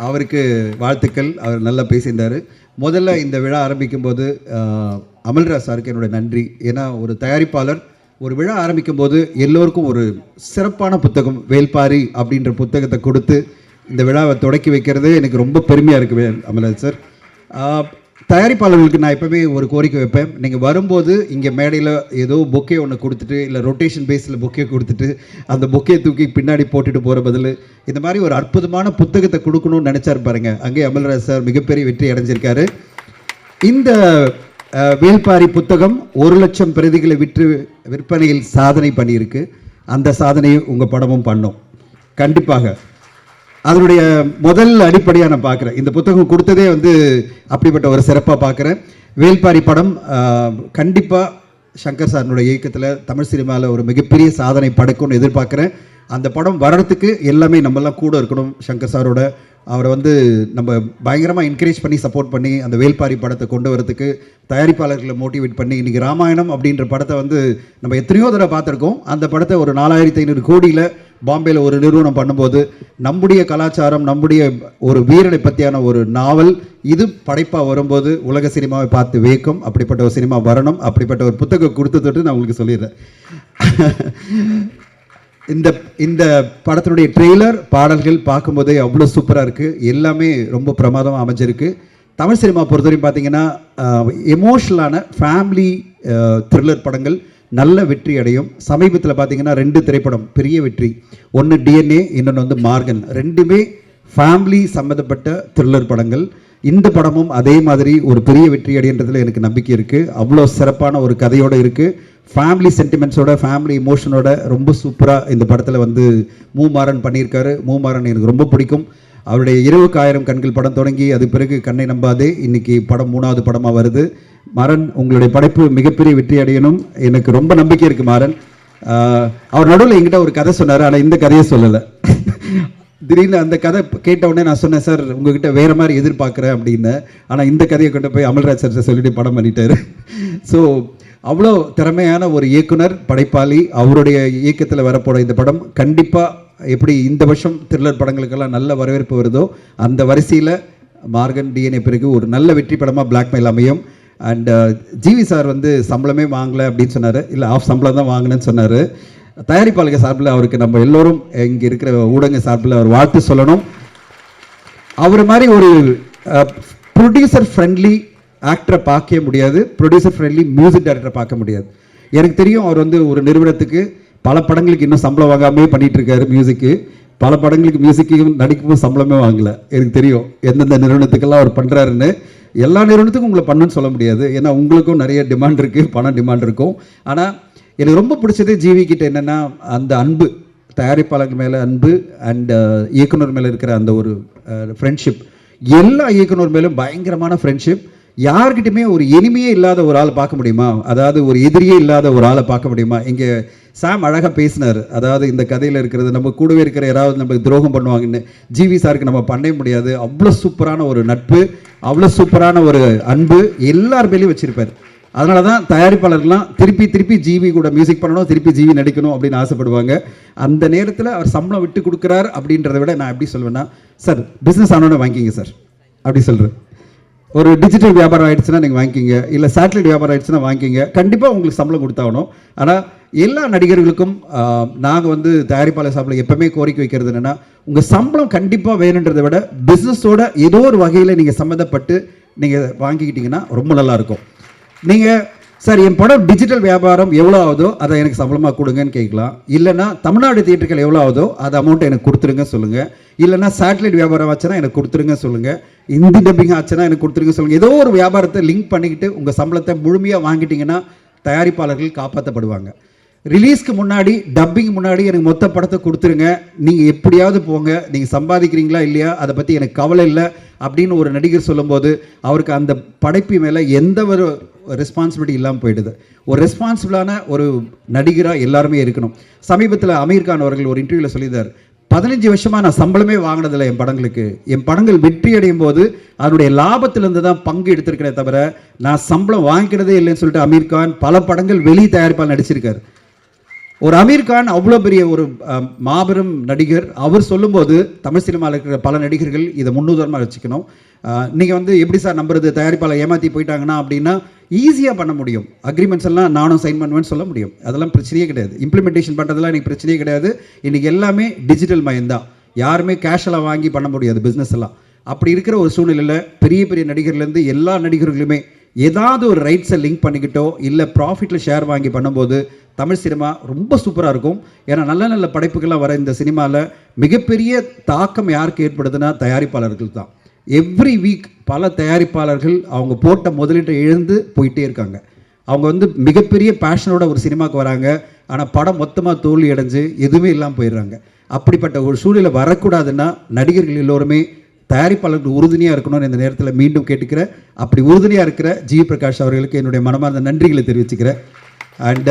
அவருக்கு வாழ்த்துக்கள். அவர் நல்லா பேசியிருந்தார். முதல்ல இந்த விழா ஆரம்பிக்கும் போது அமல்ராஜ் சாருக்கு என்னோட நன்றி. ஏன்னா ஒரு தயாரிப்பாளர் ஒரு விழா ஆரம்பிக்கும் போது எல்லோருக்கும் ஒரு சிறப்பான புத்தகம் வேல்பாரி அப்படின்ற புத்தகத்தை கொடுத்து இந்த விழாவை தொடக்கி வைக்கிறது எனக்கு ரொம்ப பெருமையாக இருக்குது அமல்ராஜ் சார். தயாரிப்பாளர்களுக்கு நான் எப்போவுமே ஒரு கோரிக்கை வைப்பேன். நீங்கள் வரும்போது இங்கே மேடையில் ஏதோ பொக்கே ஒன்று கொடுத்துட்டு இல்லை ரொட்டேஷன் பேஸில் பொக்கே கொடுத்துட்டு அந்த பொக்கே தூக்கி பின்னாடி போட்டுட்டு போகிற பதில் இந்த மாதிரி ஒரு அற்புதமான புத்தகத்தை கொடுக்கணும்னு நினச்சாரு பாருங்க. அங்கே அமல்ராஜ் சார் மிகப்பெரிய வெற்றி அடைஞ்சிருக்காரு. இந்த வேல்பாரி புத்தகம் 1,00,000 பிரதிகளை விற்பனையில் சாதனை பண்ணியிருக்கு. அந்த சாதனையை உங்கள் படமும் பண்ணும் கண்டிப்பாக. அதனுடைய முதல் அடிப்படையாக நான் பார்க்குறேன். இந்த புத்தகம் கொடுத்ததே வந்து அப்படிப்பட்ட ஒரு சிறப்பாக பார்க்குறேன். வேல்பாரி படம் கண்டிப்பாக சங்கர் சாரினுடைய இயக்கத்தில் தமிழ் சினிமாவில் ஒரு மிகப்பெரிய சாதனை படைக்கும்னு எதிர்பார்க்குறேன். அந்த படம் வர்றதுக்கு எல்லாமே நம்மெல்லாம் கூட இருக்கணும். சங்கர் சாரோட அவரை வந்து நம்ம பயங்கரமாக என்கரேஜ் பண்ணி சப்போர்ட் பண்ணி அந்த வேல்பாரி படத்தை கொண்டு வரதுக்கு தயாரிப்பாளர்களை மோட்டிவேட் பண்ணி இன்றைக்கி ராமாயணம் அப்படின்ற படத்தை வந்து நம்ம எத்தனையோ தடவை பார்த்துருக்கோம். அந்த படத்தை ஒரு 4,500 கோடியில் பாம்பேயில் ஒரு நிறுவனம் பண்ணும்போது நம்முடைய கலாச்சாரம் நம்முடைய ஒரு வீரனை பற்றியான ஒரு நாவல் இது படைப்பாக வரும்போது உலக சினிமாவை பார்த்து வேக்கும். அப்படிப்பட்ட ஒரு சினிமா வரணும். அப்படிப்பட்ட ஒரு புத்தகம் கொடுத்துட்டு நான் உங்களுக்கு சொல்லிடுறேன். இந்த படத்தினுடைய ட்ரெய்லர் பாடல்கள் பார்க்கும்போதே அவ்வளோ சூப்பராக இருக்குது. எல்லாமே ரொம்ப பிரமாதமாக அமைஞ்சிருக்கு. தமிழ் சினிமா பொறுத்தவரையும் பார்த்தீங்கன்னா எமோஷனலான ஃபேமிலி த்ரில்லர் படங்கள் நல்ல வெற்றி அடையும். சமீபத்தில் பார்த்தீங்கன்னா 2 திரைப்படம் பெரிய வெற்றி. ஒன்று DNA, இன்னொன்று வந்து மார்கன். ரெண்டுமே ஃபேமிலி சம்மந்தப்பட்ட த்ரில்லர் படங்கள். இந்த படமும் அதே மாதிரி ஒரு பெரிய வெற்றி அடைன்றதுல எனக்கு நம்பிக்கை இருக்குது. அவ்வளோ சிறப்பான ஒரு கதையோடு இருக்குது. ஃபேமிலி சென்டிமெண்ட்ஸோட ஃபேமிலி இமோஷனோட ரொம்ப சூப்பராக இந்த படத்தில் வந்து மூமாறன் பண்ணியிருக்காரு. மூமாறன் எனக்கு ரொம்ப பிடிக்கும். அவருடைய 20,000 கண்கள் படம் தொடங்கி அது பிறகு கண்ணை நம்பாதே இன்னைக்கு படம் 3வது படமாக வருது. மாறன், உங்களுடைய படைப்பு மிகப்பெரிய வெற்றி அடையணும். எனக்கு ரொம்ப நம்பிக்கை இருக்குது மாறன். அவர் நடுவில் என்கிட்ட ஒரு கதை சொன்னார், ஆனால் இந்த கதையை சொல்லலை. திடீர்னு அந்த கதை கேட்ட உடனே நான் சொன்னேன், சார் உங்ககிட்ட வேறு மாதிரி எதிர்பார்க்குறேன் அப்படின்னு. ஆனால் இந்த கதையை கொண்டு போய் அமல்ராஜ் சார் சொல்லிட்டு படம் பண்ணிட்டாரு. ஸோ அவ்வளோ திறமையான ஒரு இயக்குனர், படைப்பாளி. அவருடைய இயக்கத்தில் வரப்போகிற இந்த படம் கண்டிப்பாக எப்படி இந்த வருஷம் த்ரில்லர் படங்களுக்கெல்லாம் நல்ல வரவேற்பு வருதோ அந்த வரிசையில் மார்கன் DNA பிறகு ஒரு நல்ல வெற்றி படமாக பிளாக்மெயில் அமையும். அண்ட் ஜிவி சார் வந்து சம்பளமே வாங்கலை அப்படின்னு சொன்னார். இல்லை ஆஃப் சம்பளம் தான் வாங்கினேன்னு சொன்னார். தயாரிப்பாளர்கள் சார்பில் அவருக்கு நம்ம எல்லோரும் இங்கே இருக்கிற ஊடக சார்பில் அவர் வாழ்த்து சொல்லணும். அவர் மாதிரி ஒரு ப்ரொடியூசர் ஃப்ரெண்ட்லி ஆக்டரை பார்க்க முடியாது, ப்ரொடியூசர் ஃப்ரெண்ட்லி மியூசிக் டைரக்டரை பார்க்க முடியாது. எனக்கு தெரியும் அவர் வந்து ஒரு நிறுவனத்துக்கு பல படங்களுக்கு இன்னும் சம்பளம் வாங்காமே பண்ணிகிட்டு இருக்காரு. மியூசிக்கு பல படங்களுக்கு மியூசிக்கு நடிக்கும்போது சம்பளமே வாங்கலை. எனக்கு தெரியும் எந்தெந்த நிறுவனத்துக்கெல்லாம் அவர் பண்ணுறாருன்னு. எல்லா நிறுவனத்துக்கும் உங்களை பண்ணுன்னு சொல்ல முடியாது, ஏன்னா உங்களுக்கும் நிறைய டிமாண்ட் இருக்குது, பணம் டிமாண்ட் இருக்கும். ஆனால் எனக்கு ரொம்ப பிடிச்சது ஜிவி கிட்ட என்னென்னா அந்த அன்பு, தயாரிப்பாளர்கள் மேலே அன்பு அண்ட் இயக்குனர் மேலே இருக்கிற அந்த ஒரு ஃப்ரெண்ட்ஷிப். எல்லா இயக்குனர் மேலும் பயங்கரமான ஃப்ரெண்ட்ஷிப். யார்கிட்டையுமே ஒரு எனிமையே இல்லாத ஒரு ஆளை பார்க்க முடியுமா? அதாவது ஒரு எதிரியே இல்லாத ஒரு ஆளை பார்க்க முடியுமா? இங்கே சாம் அழகாக பேசினார். அதாவது இந்த கதையில் இருக்கிறது நம்ம கூடவே இருக்கிற யாராவது நமக்கு துரோகம் பண்ணுவாங்கன்னு ஜிவி சாருக்கு நம்ம பண்ணவே முடியாது. அவ்வளோ சூப்பரான ஒரு நட்பு, அவ்வளோ சூப்பரான ஒரு அன்பு எல்லார் மேலேயும் வச்சுருப்பார். அதனால தான் தயாரிப்பாளர்கள்லாம் திருப்பி ஜிவி கூட மியூசிக் பண்ணணும், திருப்பி ஜிவி நடிக்கணும் அப்படின்னு ஆசைப்படுவாங்க. அந்த நேரத்தில் அவர் சம்பளம் விட்டு கொடுக்குறார் அப்படின்றத விட நான் எப்படி சொல்வேன்னா, சார் பிஸ்னஸ் ஆனோன்னு வாங்கிங்க சார் அப்படி சொல்கிறேன். ஒரு டிஜிட்டல் வியாபாரம் ஆயிடுச்சுன்னா நீங்கள் வாங்கிக்கிங்க, இல்லை சேட்டலைட் வியாபாரம் ஆயிடுச்சுன்னா வாங்கிக்கிங்க, கண்டிப்பாக உங்களுக்கு சம்பளம் கொடுத்தாகணும். ஆனால் எல்லா நடிகர்களுக்கும் நாங்கள் வந்து தயாரிப்பாளர் சாப்பிட எப்பவுமே கோரிக்கை வைக்கிறது என்னென்னா, உங்கள் சம்பளம் கண்டிப்பாக வேணுன்றதை விட பிஸ்னஸோட ஏதோ ஒரு வகையில் நீங்கள் சம்மந்தப்பட்டு நீங்கள் வாங்கிக்கிட்டிங்கன்னா ரொம்ப நல்லாயிருக்கும். நீங்கள் சார் என் படம் டிஜிட்டல் வியாபாரம் எவ்வளோ ஆகுதோ அதை எனக்கு சம்பளமாக கொடுங்கன்னு கேட்கலாம். இல்லைனா தமிழ்நாடு தியேட்டர்கள் எவ்வளோ ஆகுதோ அது அமௌண்ட் எனக்கு கொடுத்துருங்க சொல்லுங்கள். இல்லைனா சேட்டலைட் வியாபாரம் ஆச்சுன்னா எனக்கு கொடுத்துருங்க சொல்லுங்கள். ஹிந்தி டப்பிங் ஆச்சுன்னா எனக்கு கொடுத்துருங்க சொல்லுங்கள். ஏதோ ஒரு வியாபாரத்தை லிங்க் பண்ணிக்கிட்டு உங்கள் சம்பளத்தை முழுமையாக வாங்கிட்டீங்கன்னா தயாரிப்பாளர்கள் காப்பாற்றப்படுவாங்க. ரிலீஸ்க்கு முன்னாடி டப்பிங் முன்னாடி எனக்கு மொத்த படத்தை கொடுத்துருங்க, நீங்கள் எப்படியாவது போங்க, நீங்கள் சம்பாதிக்கிறீங்களா இல்லையா அதை பற்றி எனக்கு கவலை இல்லை அப்படின்னு ஒரு நடிகர் சொல்லும்போது அவருக்கு அந்த படைப்பு மேலே எந்த ஒரு ரெஸ்பான்சிபிலிட்டி இல்லாமல் போயிடுது. ஒரு ரெஸ்பான்சிபிளான ஒரு நடிகராக எல்லாருமே இருக்கணும். சமீபத்தில் அமீர் கான் அவர்கள் ஒரு இன்டர்வியூவில் சொல்லியிருந்தார், 15 வருஷமாக நான் சம்பளமே வாங்கினதில்லை என் படங்களுக்கு. என் படங்கள் வெற்றி அடையும் போது அதனுடைய லாபத்திலிருந்து தான் பங்கு எடுத்திருக்கிறேன் தவிர நான் சம்பளம் வாங்கிக்கிறதே இல்லைன்னு சொல்லிட்டு அமீர் கான் பல படங்கள் வெளி தயாரிப்பால் நடிச்சிருக்காரு. ஒரு அமீர் கான் அவ்வளோ பெரிய ஒரு மாபெரும் நடிகர். அவர் சொல்லும்போது தமிழ் சினிமாவில் இருக்கிற பல நடிகர்கள் இதை முன்னுதாரணமாக வச்சுக்கணும். நீங்கள் வந்து எப்படி சார் நம்புறது, தயாரிப்பாளர் ஏமாற்றி போயிட்டாங்கன்னா அப்படின்னா ஈஸியாக பண்ண முடியும். அக்ரிமெண்ட்ஸ் எல்லாம் நானும் சைன் பண்ணுவேன்னு சொல்ல முடியும். அதெல்லாம் பிரச்சனையே கிடையாது. இம்ப்ளிமெண்டேஷன் பண்ணுறதுலாம் இன்றைக்கி பிரச்சனையே கிடையாது. இன்றைக்கி எல்லாமே டிஜிட்டல் மயம்தான். யாருமே கேஷெல்லாம் வாங்கி பண்ண முடியாது பிஸ்னஸ் எல்லாம். அப்படி இருக்கிற ஒரு சூழ்நிலையில் பெரிய பெரிய நடிகர்லேருந்து எல்லா நடிகர்களுமே ஏதாவது ஒரு ரைட்ஸை லிங்க் பண்ணிக்கிட்டோ இல்லை ப்ராஃபிட்டில் ஷேர் வாங்கி பண்ணும்போது தமிழ் சினிமா ரொம்ப சூப்பராக இருக்கும். ஏன்னா நல்ல நல்ல படைப்புகள்லாம் வர இந்த சினிமாவில் மிகப்பெரிய தாக்கம் யாருக்கு ஏற்படுதுன்னா தயாரிப்பாளர்கள் தான். எவ்ரி வீக் பல தயாரிப்பாளர்கள் அவங்க போட்ட முதலீட்டை இழந்து போயிட்டே இருக்காங்க. அவங்க வந்து மிகப்பெரிய பேஷனோட ஒரு சினிமாவுக்கு வராங்க, ஆனால் படம் மொத்தமாக தோல்வி அடைஞ்சு எதுவுமே இல்லாமல் போயிடுறாங்க. அப்படிப்பட்ட ஒரு சூழ்நிலை வரக்கூடாதுன்னா நடிகர்கள் எல்லோருமே தயாரிப்பாளர்கள் உறுதுணையாக இருக்கணும்னு இந்த நேரத்தில் மீண்டும் கேட்டுக்கிறேன். அப்படி உறுதுணையாக இருக்கிற ஜி பிரகாஷ் அவர்களுக்கு என்னுடைய மனமார்ந்த நன்றிகளை தெரிவிச்சுக்கிறேன். அண்ட்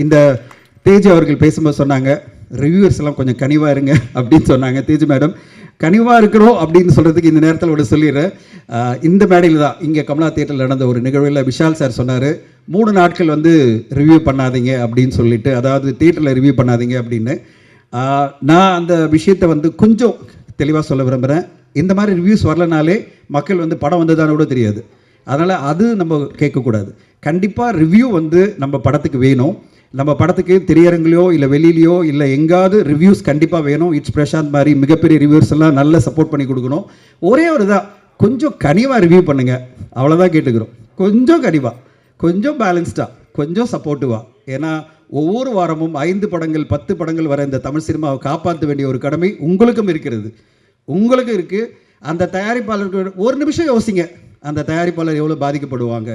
இந்த தேஜ் அவர்கள் பேசும்போது சொன்னாங்க, ரிவ்யூவர்ஸ் எல்லாம் கொஞ்சம் கனிவாக இருங்க அப்படின்னு சொன்னாங்க. தேஜ் மேடம் கனிவாக இருக்கிறோம் அப்படின்னு சொல்கிறதுக்கு இந்த நேரத்தில் ஒரு சொல்லிடுறேன். இந்த மேடையில் தான் இங்கே கமலா தியேட்டரில் நடந்த ஒரு நிகழ்வில் விஷால் சார் சொன்னார், 3 நாட்கள் வந்து ரிவ்யூ பண்ணாதீங்க அப்படின்னு சொல்லிட்டு, அதாவது தியேட்டரில் ரிவ்யூ பண்ணாதீங்க அப்படின்னு. நான் அந்த விஷயத்தை வந்து கொஞ்சம் தெளிவாக சொல்ல விரும்புகிறேன். இந்த மாதிரி ரிவ்யூஸ் வரலனாலே மக்கள் வந்து படம் வந்ததான கூட தெரியாது. அதனால் அது நம்ம கேட்கக்கூடாது. கண்டிப்பாக ரிவ்யூ வந்து நம்ம படத்துக்கு வேணும். நம்ம படத்துக்கு திரையரங்குலையோ இல்லை வெளியிலையோ இல்லை எங்காவது ரிவ்யூஸ் கண்டிப்பாக வேணும். இட்ஸ் பிரசாந்த் மாதிரி மிகப்பெரிய ரிவ்யூஸ் எல்லாம் நல்ல சப்போர்ட் பண்ணி கொடுக்கணும். ஒரே ஒரு தான், கொஞ்சம் கனிவாக ரிவ்யூ பண்ணுங்கள், அவ்வளோதான் கேட்டுக்கிறோம். கொஞ்சம் கனிவாக, கொஞ்சம் பேலன்ஸ்டாக, கொஞ்சம் சப்போர்ட்டிவாக. ஏன்னா ஒவ்வொரு வாரமும் 5 படங்கள் 10 படங்கள் வர இந்த தமிழ் சினிமாவை காப்பாற்ற வேண்டிய ஒரு கடமை உங்களுக்கும் இருக்கிறது. உங்களுக்கும் இருக்குது. அந்த தயாரிப்பாளர்கள் ஒரு நிமிஷம் யோசிங்க, அந்த தயாரிப்பாளர் எவ்வளோ பாதிக்கப்படுவாங்க.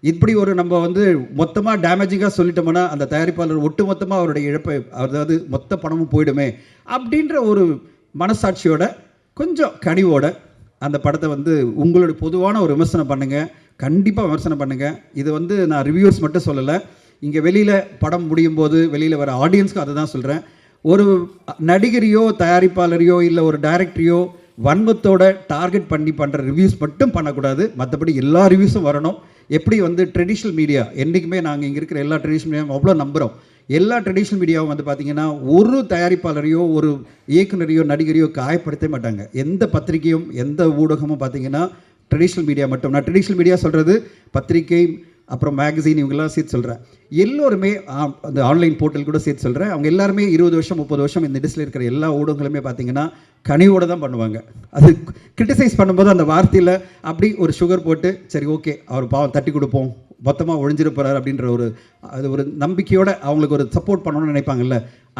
இப்படி ஒரு நம்ம வந்து மொத்தமாக டேமேஜிங்காக சொல்லிட்டோம்னா அந்த தயாரிப்பாளர் ஒட்டு மொத்தமாக அவருடைய இழப்பை, அதாவது மொத்த பணமும் போயிடுமே அப்படின்ற ஒரு மனசாட்சியோட கொஞ்சம் கனிவோட அந்த படத்தை வந்து உங்களுடைய பொதுவான ஒரு விமர்சனம் பண்ணுங்கள். கண்டிப்பாக விமர்சனம் பண்ணுங்கள். இது வந்து நான் ரிவ்யூவர்ஸ் மட்டும் சொல்லலை, இங்கே வெளியில் படம் முடியும் போது வெளியில் வர ஆடியன்ஸ்க்கு அதை தான் சொல்கிறேன். ஒரு நடிகரையோ தயாரிப்பாளரையோ இல்லை ஒரு டைரக்டரையோ வன்மத்தோட டார்கெட் பண்ணி பண்ணுற ரிவ்யூஸ் மட்டும் பண்ணக்கூடாது. மற்றபடி எல்லா ரிவ்யூஸும் வரணும். எப்படி வந்து ட்ரெடிஷ்னல் மீடியா என்றைக்குமே நாங்கள் இங்கே இருக்கிற எல்லா ட்ரெடிஷ்னல் மீடியாவும் அவ்வளோ நம்புகிறோம். எல்லா ட்ரெடிஷ்னல் மீடியாவும் வந்து பார்த்திங்கன்னா ஒரு தயாரிப்பாளரையோ ஒரு இயக்குனரையோ நடிகரையோ காயப்படுத்த மாட்டாங்க. எந்த பத்திரிகையும் எந்த ஊடகமும் பார்த்திங்கன்னா ட்ரெடிஷ்னல் மீடியா மட்டும், நான் ட்ரெடிஷ்னல் மீடியா சொல்கிறது பத்திரிகை அப்புறம் மேகசின் இவங்கெல்லாம் சேர்த்து சொல்கிறேன். எல்லோருமே அந்த ஆன்லைன் போர்ட்டல் கூட சேர்த்து சொல்கிறேன். அவங்க எல்லாருமே 20 வருஷம் 30 வருஷம் இந்த இண்டஸ்ட்ரியில் இருக்கிற எல்லா ஊடகங்களுமே பார்த்திங்கன்னா கனிவோடு தான் பண்ணுவாங்க. அது கிரிட்டிசைஸ் பண்ணும்போது அந்த வார்த்தையில் அப்படி ஒரு சுகர் போட்டு சரி ஓகே அவர் பாவம் தட்டி கொடுப்போம், மொத்தமாக ஒழிஞ்சிட போகிறார் அப்படின்ற ஒரு அது ஒரு நம்பிக்கையோடு அவங்களுக்கு ஒரு சப்போர்ட் பண்ணணும்னு நினைப்பாங்கல்ல,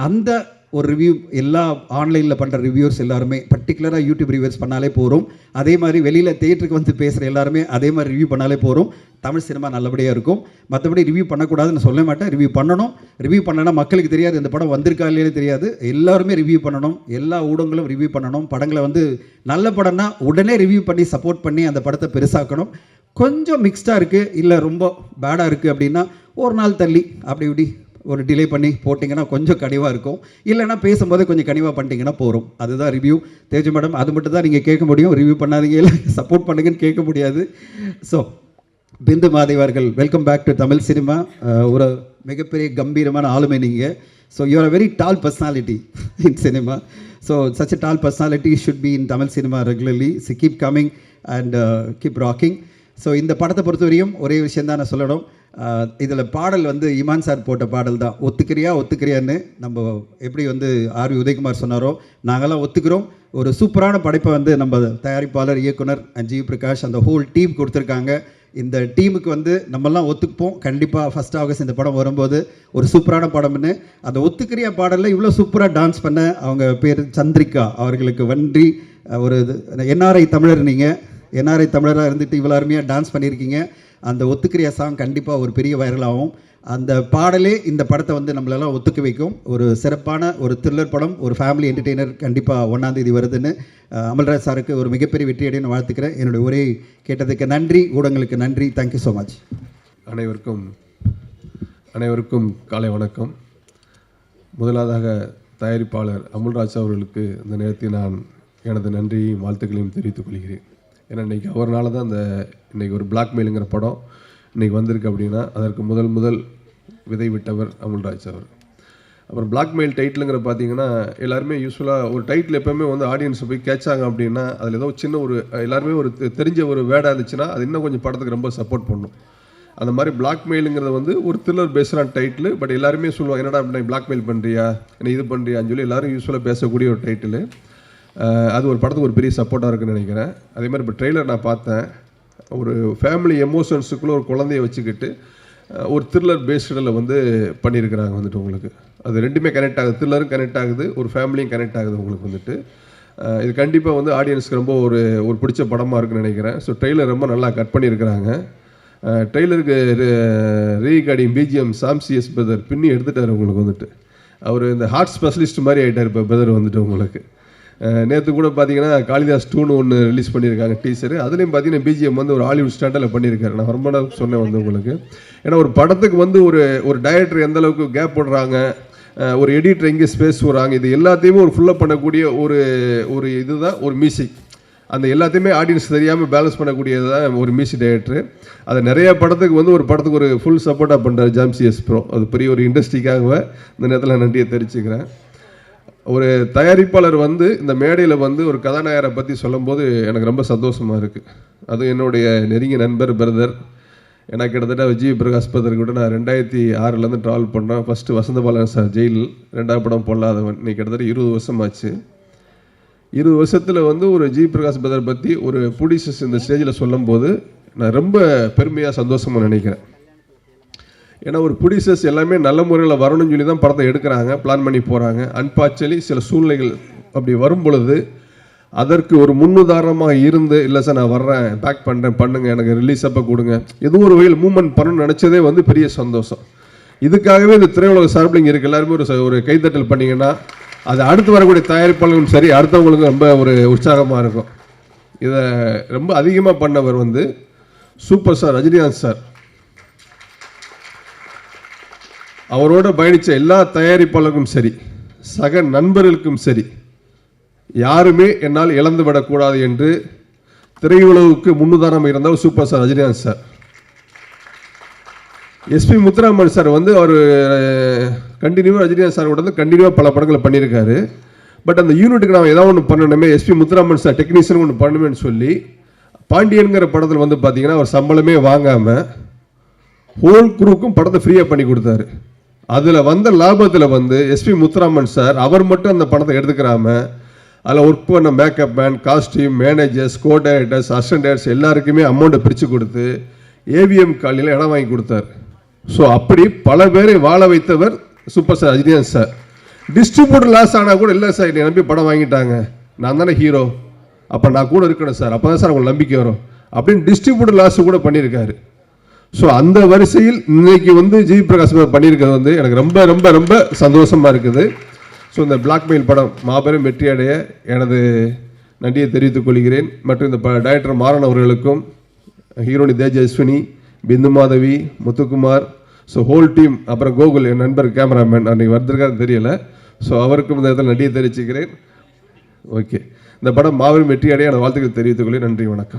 அந்த ஒரு ரிவ்யூ எல்லா ஆன்லைனில் பண்ணுற ரிவ்யூவர்ஸ் எல்லாருமே பர்டிகுலராக யூடியூப் ரிவ்யூஸ் பண்ணாலே போகிறோம். அதே மாதிரி வெளியில் தியேட்டருக்கு வந்து பேசுகிற எல்லாருமே அதே மாதிரி ரிவ்யூ பண்ணாலே போகிறோம். தமிழ் சினிமா நல்லபடியாக இருக்கும். மற்றபடி ரிவ்யூ பண்ணக்கூடாதுன்னு சொல்ல மாட்டேன். ரிவ்யூ பண்ணணும். ரிவ்யூ பண்ணனா மக்களுக்கு தெரியாது இந்த படம் வந்திருக்கா இல்லையே தெரியாது. எல்லாருமே ரிவ்யூ பண்ணணும். எல்லா ஊடகங்களும் ரிவ்யூ பண்ணணும். படங்களை வந்து நல்ல படம்னா உடனே ரிவ்யூ பண்ணி சப்போர்ட் பண்ணி அந்த படத்தை பெருசாக்கணும். கொஞ்சம் மிக்ஸ்டாக இருக்குது இல்லை ரொம்ப பேடாக இருக்குது அப்படின்னா ஒரு நாள் தள்ளி அப்படி இப்படி ஒரு டிலே பண்ணி போட்டிங்கன்னா கொஞ்சம் கனிவாக இருக்கும். இல்லைனா பேசும்போதே கொஞ்சம் கனிவாக பண்ணிட்டீங்கன்னா போகிறோம். அதுதான் ரிவ்யூ. தேஜ் மேடம் அது மட்டும் தான் நீங்கள் கேட்க முடியும். ரிவ்யூ பண்ணாதீங்க இல்லை சப்போர்ட் பண்ணுங்கன்னு கேட்க முடியாது. ஸோ பிந்து மாதேவர்கள் welcome back to Tamil cinema. ஒரு மிகப்பெரிய கம்பீரமான ஆளுமை நீங்கள். So you are a very tall personality in cinema. So such a tall personality should be in Tamil cinema regularly. So keep coming. And keep rocking. So இந்த படத்தை பொறுத்தவரையும் ஒரே விஷயம் தான் நான் சொல்லணும். இதில் பாடல் வந்து இமான் சார் போட்ட பாடல் தான், ஒத்துக்கிறியான்னு. நம்ம எப்படி வந்து ஆர்வி உதயகுமார் சொன்னாரோ நாங்கள்லாம் ஒத்துக்கிறோம். ஒரு சூப்பரான படைப்பை வந்து நம்ம தயாரிப்பாளர், இயக்குனர் அண்ட் ஜி பிரகாஷ் அந்த ஹோல் டீம் கொடுத்துருக்காங்க. இந்த டீமுக்கு வந்து நம்மெல்லாம் ஒத்துக்குப்போம். கண்டிப்பாக 1 ஆகஸ்ட் இந்த படம் வரும்போது ஒரு சூப்பரான படம்னு. அந்த ஒத்துக்கிறியா பாடலில் இவ்வளோ சூப்பராக டான்ஸ் பண்ண அவங்க பேர் சந்திரிகா, அவர்களுக்கு நன்றி. ஒரு என்ஆர்ஐ தமிழர், நீங்கள் என்ஆர்ஐ தமிழராக இருந்துட்டு இவ்வளோ அருமையாக டான்ஸ் பண்ணியிருக்கீங்க. அந்த ஒத்துக்கிறியா சாங் கண்டிப்பாக ஒரு பெரிய வைரலாகும். அந்த பாடலே இந்த படத்தை வந்து நம்மளெல்லாம் ஒத்துக்க வைக்கும். ஒரு சிறப்பான ஒரு த்ரில்லர் படம், ஒரு ஃபேமிலி என்டர்டெய்னர் கண்டிப்பாக 1ஆம் தேதி வருதுன்னு அமல்ராஜ் சாருக்கு ஒரு மிகப்பெரிய வெற்றியடைன்னு வாழ்த்துக்கிறேன். என்னுடைய உரை கேட்டதுக்கு நன்றி, ஊடகங்களுக்கு நன்றி. Thank you so much. அனைவருக்கும் காலை வணக்கம். முதலாவதாக தயாரிப்பாளர் அமுல்ராஜ் அவர்களுக்கு இந்த நேரத்தில் நான் எனது நன்றியையும் வாழ்த்துக்களையும் தெரிவித்துக் கொள்கிறேன். ஏன்னா இன்றைக்கி அவர்னால தான் இன்றைக்கி ஒரு பிளாக்மெயிலுங்கிற படம் இன்றைக்கி வந்திருக்கு அப்படின்னா அதற்கு முதல் விதை விட்டவர் அமுல்ராஜ் அவர். அப்புறம் பிளாக்மெயில் டைட்டிலுங்கிற பார்த்தீங்கன்னா எல்லாருமே யூஸ்வலாக ஒரு டைட்டில் எப்போவுமே வந்து ஆடியன்ஸை போய் கேட்சாங்க அப்படின்னா அதில் ஏதோ சின்ன ஒரு எல்லாருமே ஒரு தெரிஞ்ச ஒரு வேர்டாக இருந்துச்சுன்னா அது இன்னும் கொஞ்சம் படத்துக்கு ரொம்ப சப்போர்ட் பண்ணும். அந்த மாதிரி பிளாக்மெயிலுங்கிறது வந்து ஒரு த்ரில்லர் பேஸ்டான டைட்டில். பட் எல்லாருமே சொல்லுவாங்க, என்னடா அப்படி பிளாக்மெயில் பண்ணுறியா, என்ன இது பண்ணுறியான்னு சொல்லி எல்லோரும் யூஸ்வலாக பேசக்கூடிய ஒரு டைட்டில். அது ஒரு படத்துக்கு ஒரு பெரிய சப்போர்ட்டாக இருக்குன்னு நினைக்கிறேன். அதே மாதிரி இப்போ ட்ரெய்லர் நான் பார்த்தேன். ஒரு ஃபேமிலி எமோஷன்ஸுக்குள்ளே ஒரு குழந்தைய வச்சுக்கிட்டு ஒரு த்ரில்லர் பேஸ்டில் வந்து பண்ணியிருக்கிறாங்க வந்துட்டு உங்களுக்கு. அது ரெண்டுமே கனெக்ட் ஆகுது, த்ரில்லரும் கனெக்ட் ஆகுது, ஒரு ஃபேமிலியும் கனெக்ட் ஆகுது உங்களுக்கு வந்துட்டு. இது கண்டிப்பாக வந்து ஆடியன்ஸ்க்கு ரொம்ப ஒரு பிடிச்ச படமாக இருக்குன்னு நினைக்கிறேன். ஸோ ட்ரெய்லர் ரொம்ப நல்லா கட் பண்ணியிருக்கிறாங்க. ட்ரெய்லருக்கு ரீகார்டிங் பிஜிஎம் சாம்சிஎஸ் பிரதர் பின்னி எடுத்துட்டார் உங்களுக்கு வந்துட்டு. அவர் இந்த ஹார்ட் ஸ்பெஷலிஸ்ட் மாதிரி ஆகிட்டார் இப்போ பிரதர் வந்துட்டு உங்களுக்கு. நேற்று கூட பார்த்தீங்கன்னா காளிதாஸ் 2ன்னு ஒன்று ரிலீஸ் பண்ணியிருக்காங்க டீசரு. அதுலேயும் பார்த்தீங்கன்னா பிஜிஎம் வந்து ஒரு ஹாலிவுட் ஸ்டாண்டர்டில் பண்ணியிருக்காரு. நான் ரொம்ப நாள் சொன்னேன் வந்து உங்களுக்கு. ஏன்னா ஒரு படத்துக்கு வந்து ஒரு டைரக்டர் எந்த அளவுக்கு கேப் போடுறாங்க, ஒரு எடிட்டர் எங்கே ஸ்பேஸ் போடுறாங்க, இது எல்லாத்தையுமே ஒரு ஃபுல்லப் பண்ணக்கூடிய ஒரு இதுதான் ஒரு மியூசிக். அந்த எல்லாத்தையுமே ஆடியன்ஸ் தெரியாமல் பேலன்ஸ் பண்ணக்கூடியது தான் ஒரு மியூசிக் டைரக்டர். அதை நிறைய படத்துக்கு வந்து ஒரு படத்துக்கு ஒரு ஃபுல் சப்போர்ட்டாக பண்ணுறாரு ஜாம்சிஎஸ் ப்ரோ. அது பெரிய ஒரு இண்டஸ்ட்ரிக்காகவே இந்த நேரத்தில் நன்றியை தெரிவிச்சுக்கிறேன். ஒரு தயாரிப்பாளர் வந்து இந்த மேடையில் வந்து ஒரு கதாநாயகரை பற்றி சொல்லும்போது எனக்கு ரொம்ப சந்தோஷமாக இருக்குது. அது என்னுடைய நெருங்கிய நண்பர் பிரதர். எனக்கு கிட்டத்தட்ட ஜி பிரகாஷ் பிரதர் கூட நான் 2006 ட்ராவல் பண்ணுறேன். ஃபஸ்ட்டு வசந்தபாலன் சார் ஜெயில், 2ஆவது படம் பொல்லாதவன். இன்னைக்கு கிட்டத்தட்ட 20 வருஷம் ஆச்சு. 20 வருஷத்தில் வந்து ஒரு ஜி பிரகாஷ் பிரதர் பற்றி ஒரு ப்ரொடியூசர்ஸ் இந்த ஸ்டேஜில் சொல்லும்போது நான் ரொம்ப பெருமையாக சந்தோஷமாக நினைக்கிறேன். ஏன்னா ஒரு ப்ரொடியூசர்ஸ் எல்லாமே நல்ல முறையில் வரணும்னு சொல்லி தான் படத்தை எடுக்கிறாங்க, பிளான் பண்ணி போகிறாங்க. அன்பார்ச்சுனலி சில சூழ்நிலைகள் அப்படி வரும் பொழுது அதற்கு ஒரு முன்னுதாரணமாக இருந்து, இல்லை சார் நான் வர்றேன், பேக் பண்ணுறேன், பண்ணுங்கள், எனக்கு ரிலீஸ் அப்போ கொடுங்க, ஏதோ ஒரு வகையில் மூவ்மெண்ட் பண்ணணும்னு நினச்சதே வந்து பெரிய சந்தோஷம். இதுக்காகவே இந்த திரையுலக சார்பிளிங் இருக்குது. எல்லாருமே ஒரு கைத்தட்டல் பண்ணிங்கன்னா அது அடுத்து வரக்கூடிய தயாரிப்பாளர்களும் சரி, அடுத்தவங்களுக்கும் ரொம்ப ஒரு உற்சாகமாக இருக்கும். இதை ரொம்ப அதிகமாக பண்ணவர் வந்து சூப்பர் ஸ்டார் ரஜினிகாந்த் சார். அவரோட பயணித்த எல்லா தயாரிப்பாளர்களுக்கும் சரி, சக நண்பர்களுக்கும் சரி, யாருமே என்னால் இழந்து விடக்கூடாது என்று திரையுலகுக்கு முன்னுதாரணம் இருந்தவர் super star Rajinikanth sir. SP Muthuraman sir வந்து அவர் கண்டினியூவாக ரஜினிகாந்த் சார் கூட வந்து கண்டினியூவாக பல படங்களை பண்ணியிருக்காரு. பட் அந்த யூனிட்டுக்கு நான் ஏதாவது ஒன்று பண்ணணுமே, எஸ்பி முத்துராமன் சார் டெக்னீஷியன் ஒன்று பண்ணணுமேனு சொல்லி பாண்டியன்கிற படத்தில் வந்து பார்த்தீங்கன்னா அவர் சம்பளமே வாங்காமல் ஹோல் குரூவுக்கும் படத்தை ஃப்ரீயாக பண்ணி கொடுத்தாரு. அதில் வந்த லாபத்தில் வந்து எஸ்பி முத்துராமன் சார் அவர் மட்டும் அந்த படத்தை எடுத்துக்கிறாம அதில் ஒர்க் பண்ண மேக்கப் மேன், காஸ்டியூம், மேனேஜர்ஸ், கோ டைரக்டர்ஸ், அசிஸ்டன்ட் டைரக்டர்ஸ் எல்லாருக்குமே அமௌண்ட்டை பிரித்து கொடுத்து ஏவிஎம் காலையில் இடம் வாங்கி கொடுத்தார். ஸோ அப்படி பல பேரை வாழ வைத்தவர் super star Rajinikanth sir. Distributor loss ஆனால் கூட இல்லை சார், என்னை நம்பி படம் வாங்கிட்டாங்க, நான் தானே ஹீரோ, அப்போ நான் கூட இருக்கணும் சார், அப்போ தான் சார் உங்களுக்கு நம்பிக்கை வரும் அப்படின்னு டிஸ்ட்ரிபியூட்டர் லாஸ் கூட பண்ணியிருக்காரு. ஸோ அந்த வரிசையில் இன்னைக்கு வந்து ஜி பிரகாஷ் பண்ணியிருக்கிறது வந்து எனக்கு ரொம்ப ரொம்ப ரொம்ப சந்தோஷமாக இருக்குது. ஸோ இந்த பிளாக்மெயில் படம் மாபெரும் வெற்றி அடைய எனது நன்றியை தெரிவித்துக் கொள்கிறேன். மற்றும் இந்த டைரக்டர் மாறன் அவர்களுக்கும், heroine Tejaswini, Bindu Madhavi, Muthukumar, so whole team, அப்புறம் கோகுல் என் நண்பர் கேமராமேன் அன்றைக்கி வந்திருக்காருன்னு தெரியல. ஸோ அவருக்கும் இந்த இடத்துல நன்றியை தெரிவிச்சுக்கிறேன். ஓகே, இந்த படம் மாபெரும் வெற்றி அடைய எனது வாழ்த்துக்களை தெரிவித்துக் கொள்கிறேன். நன்றி, வணக்கம்.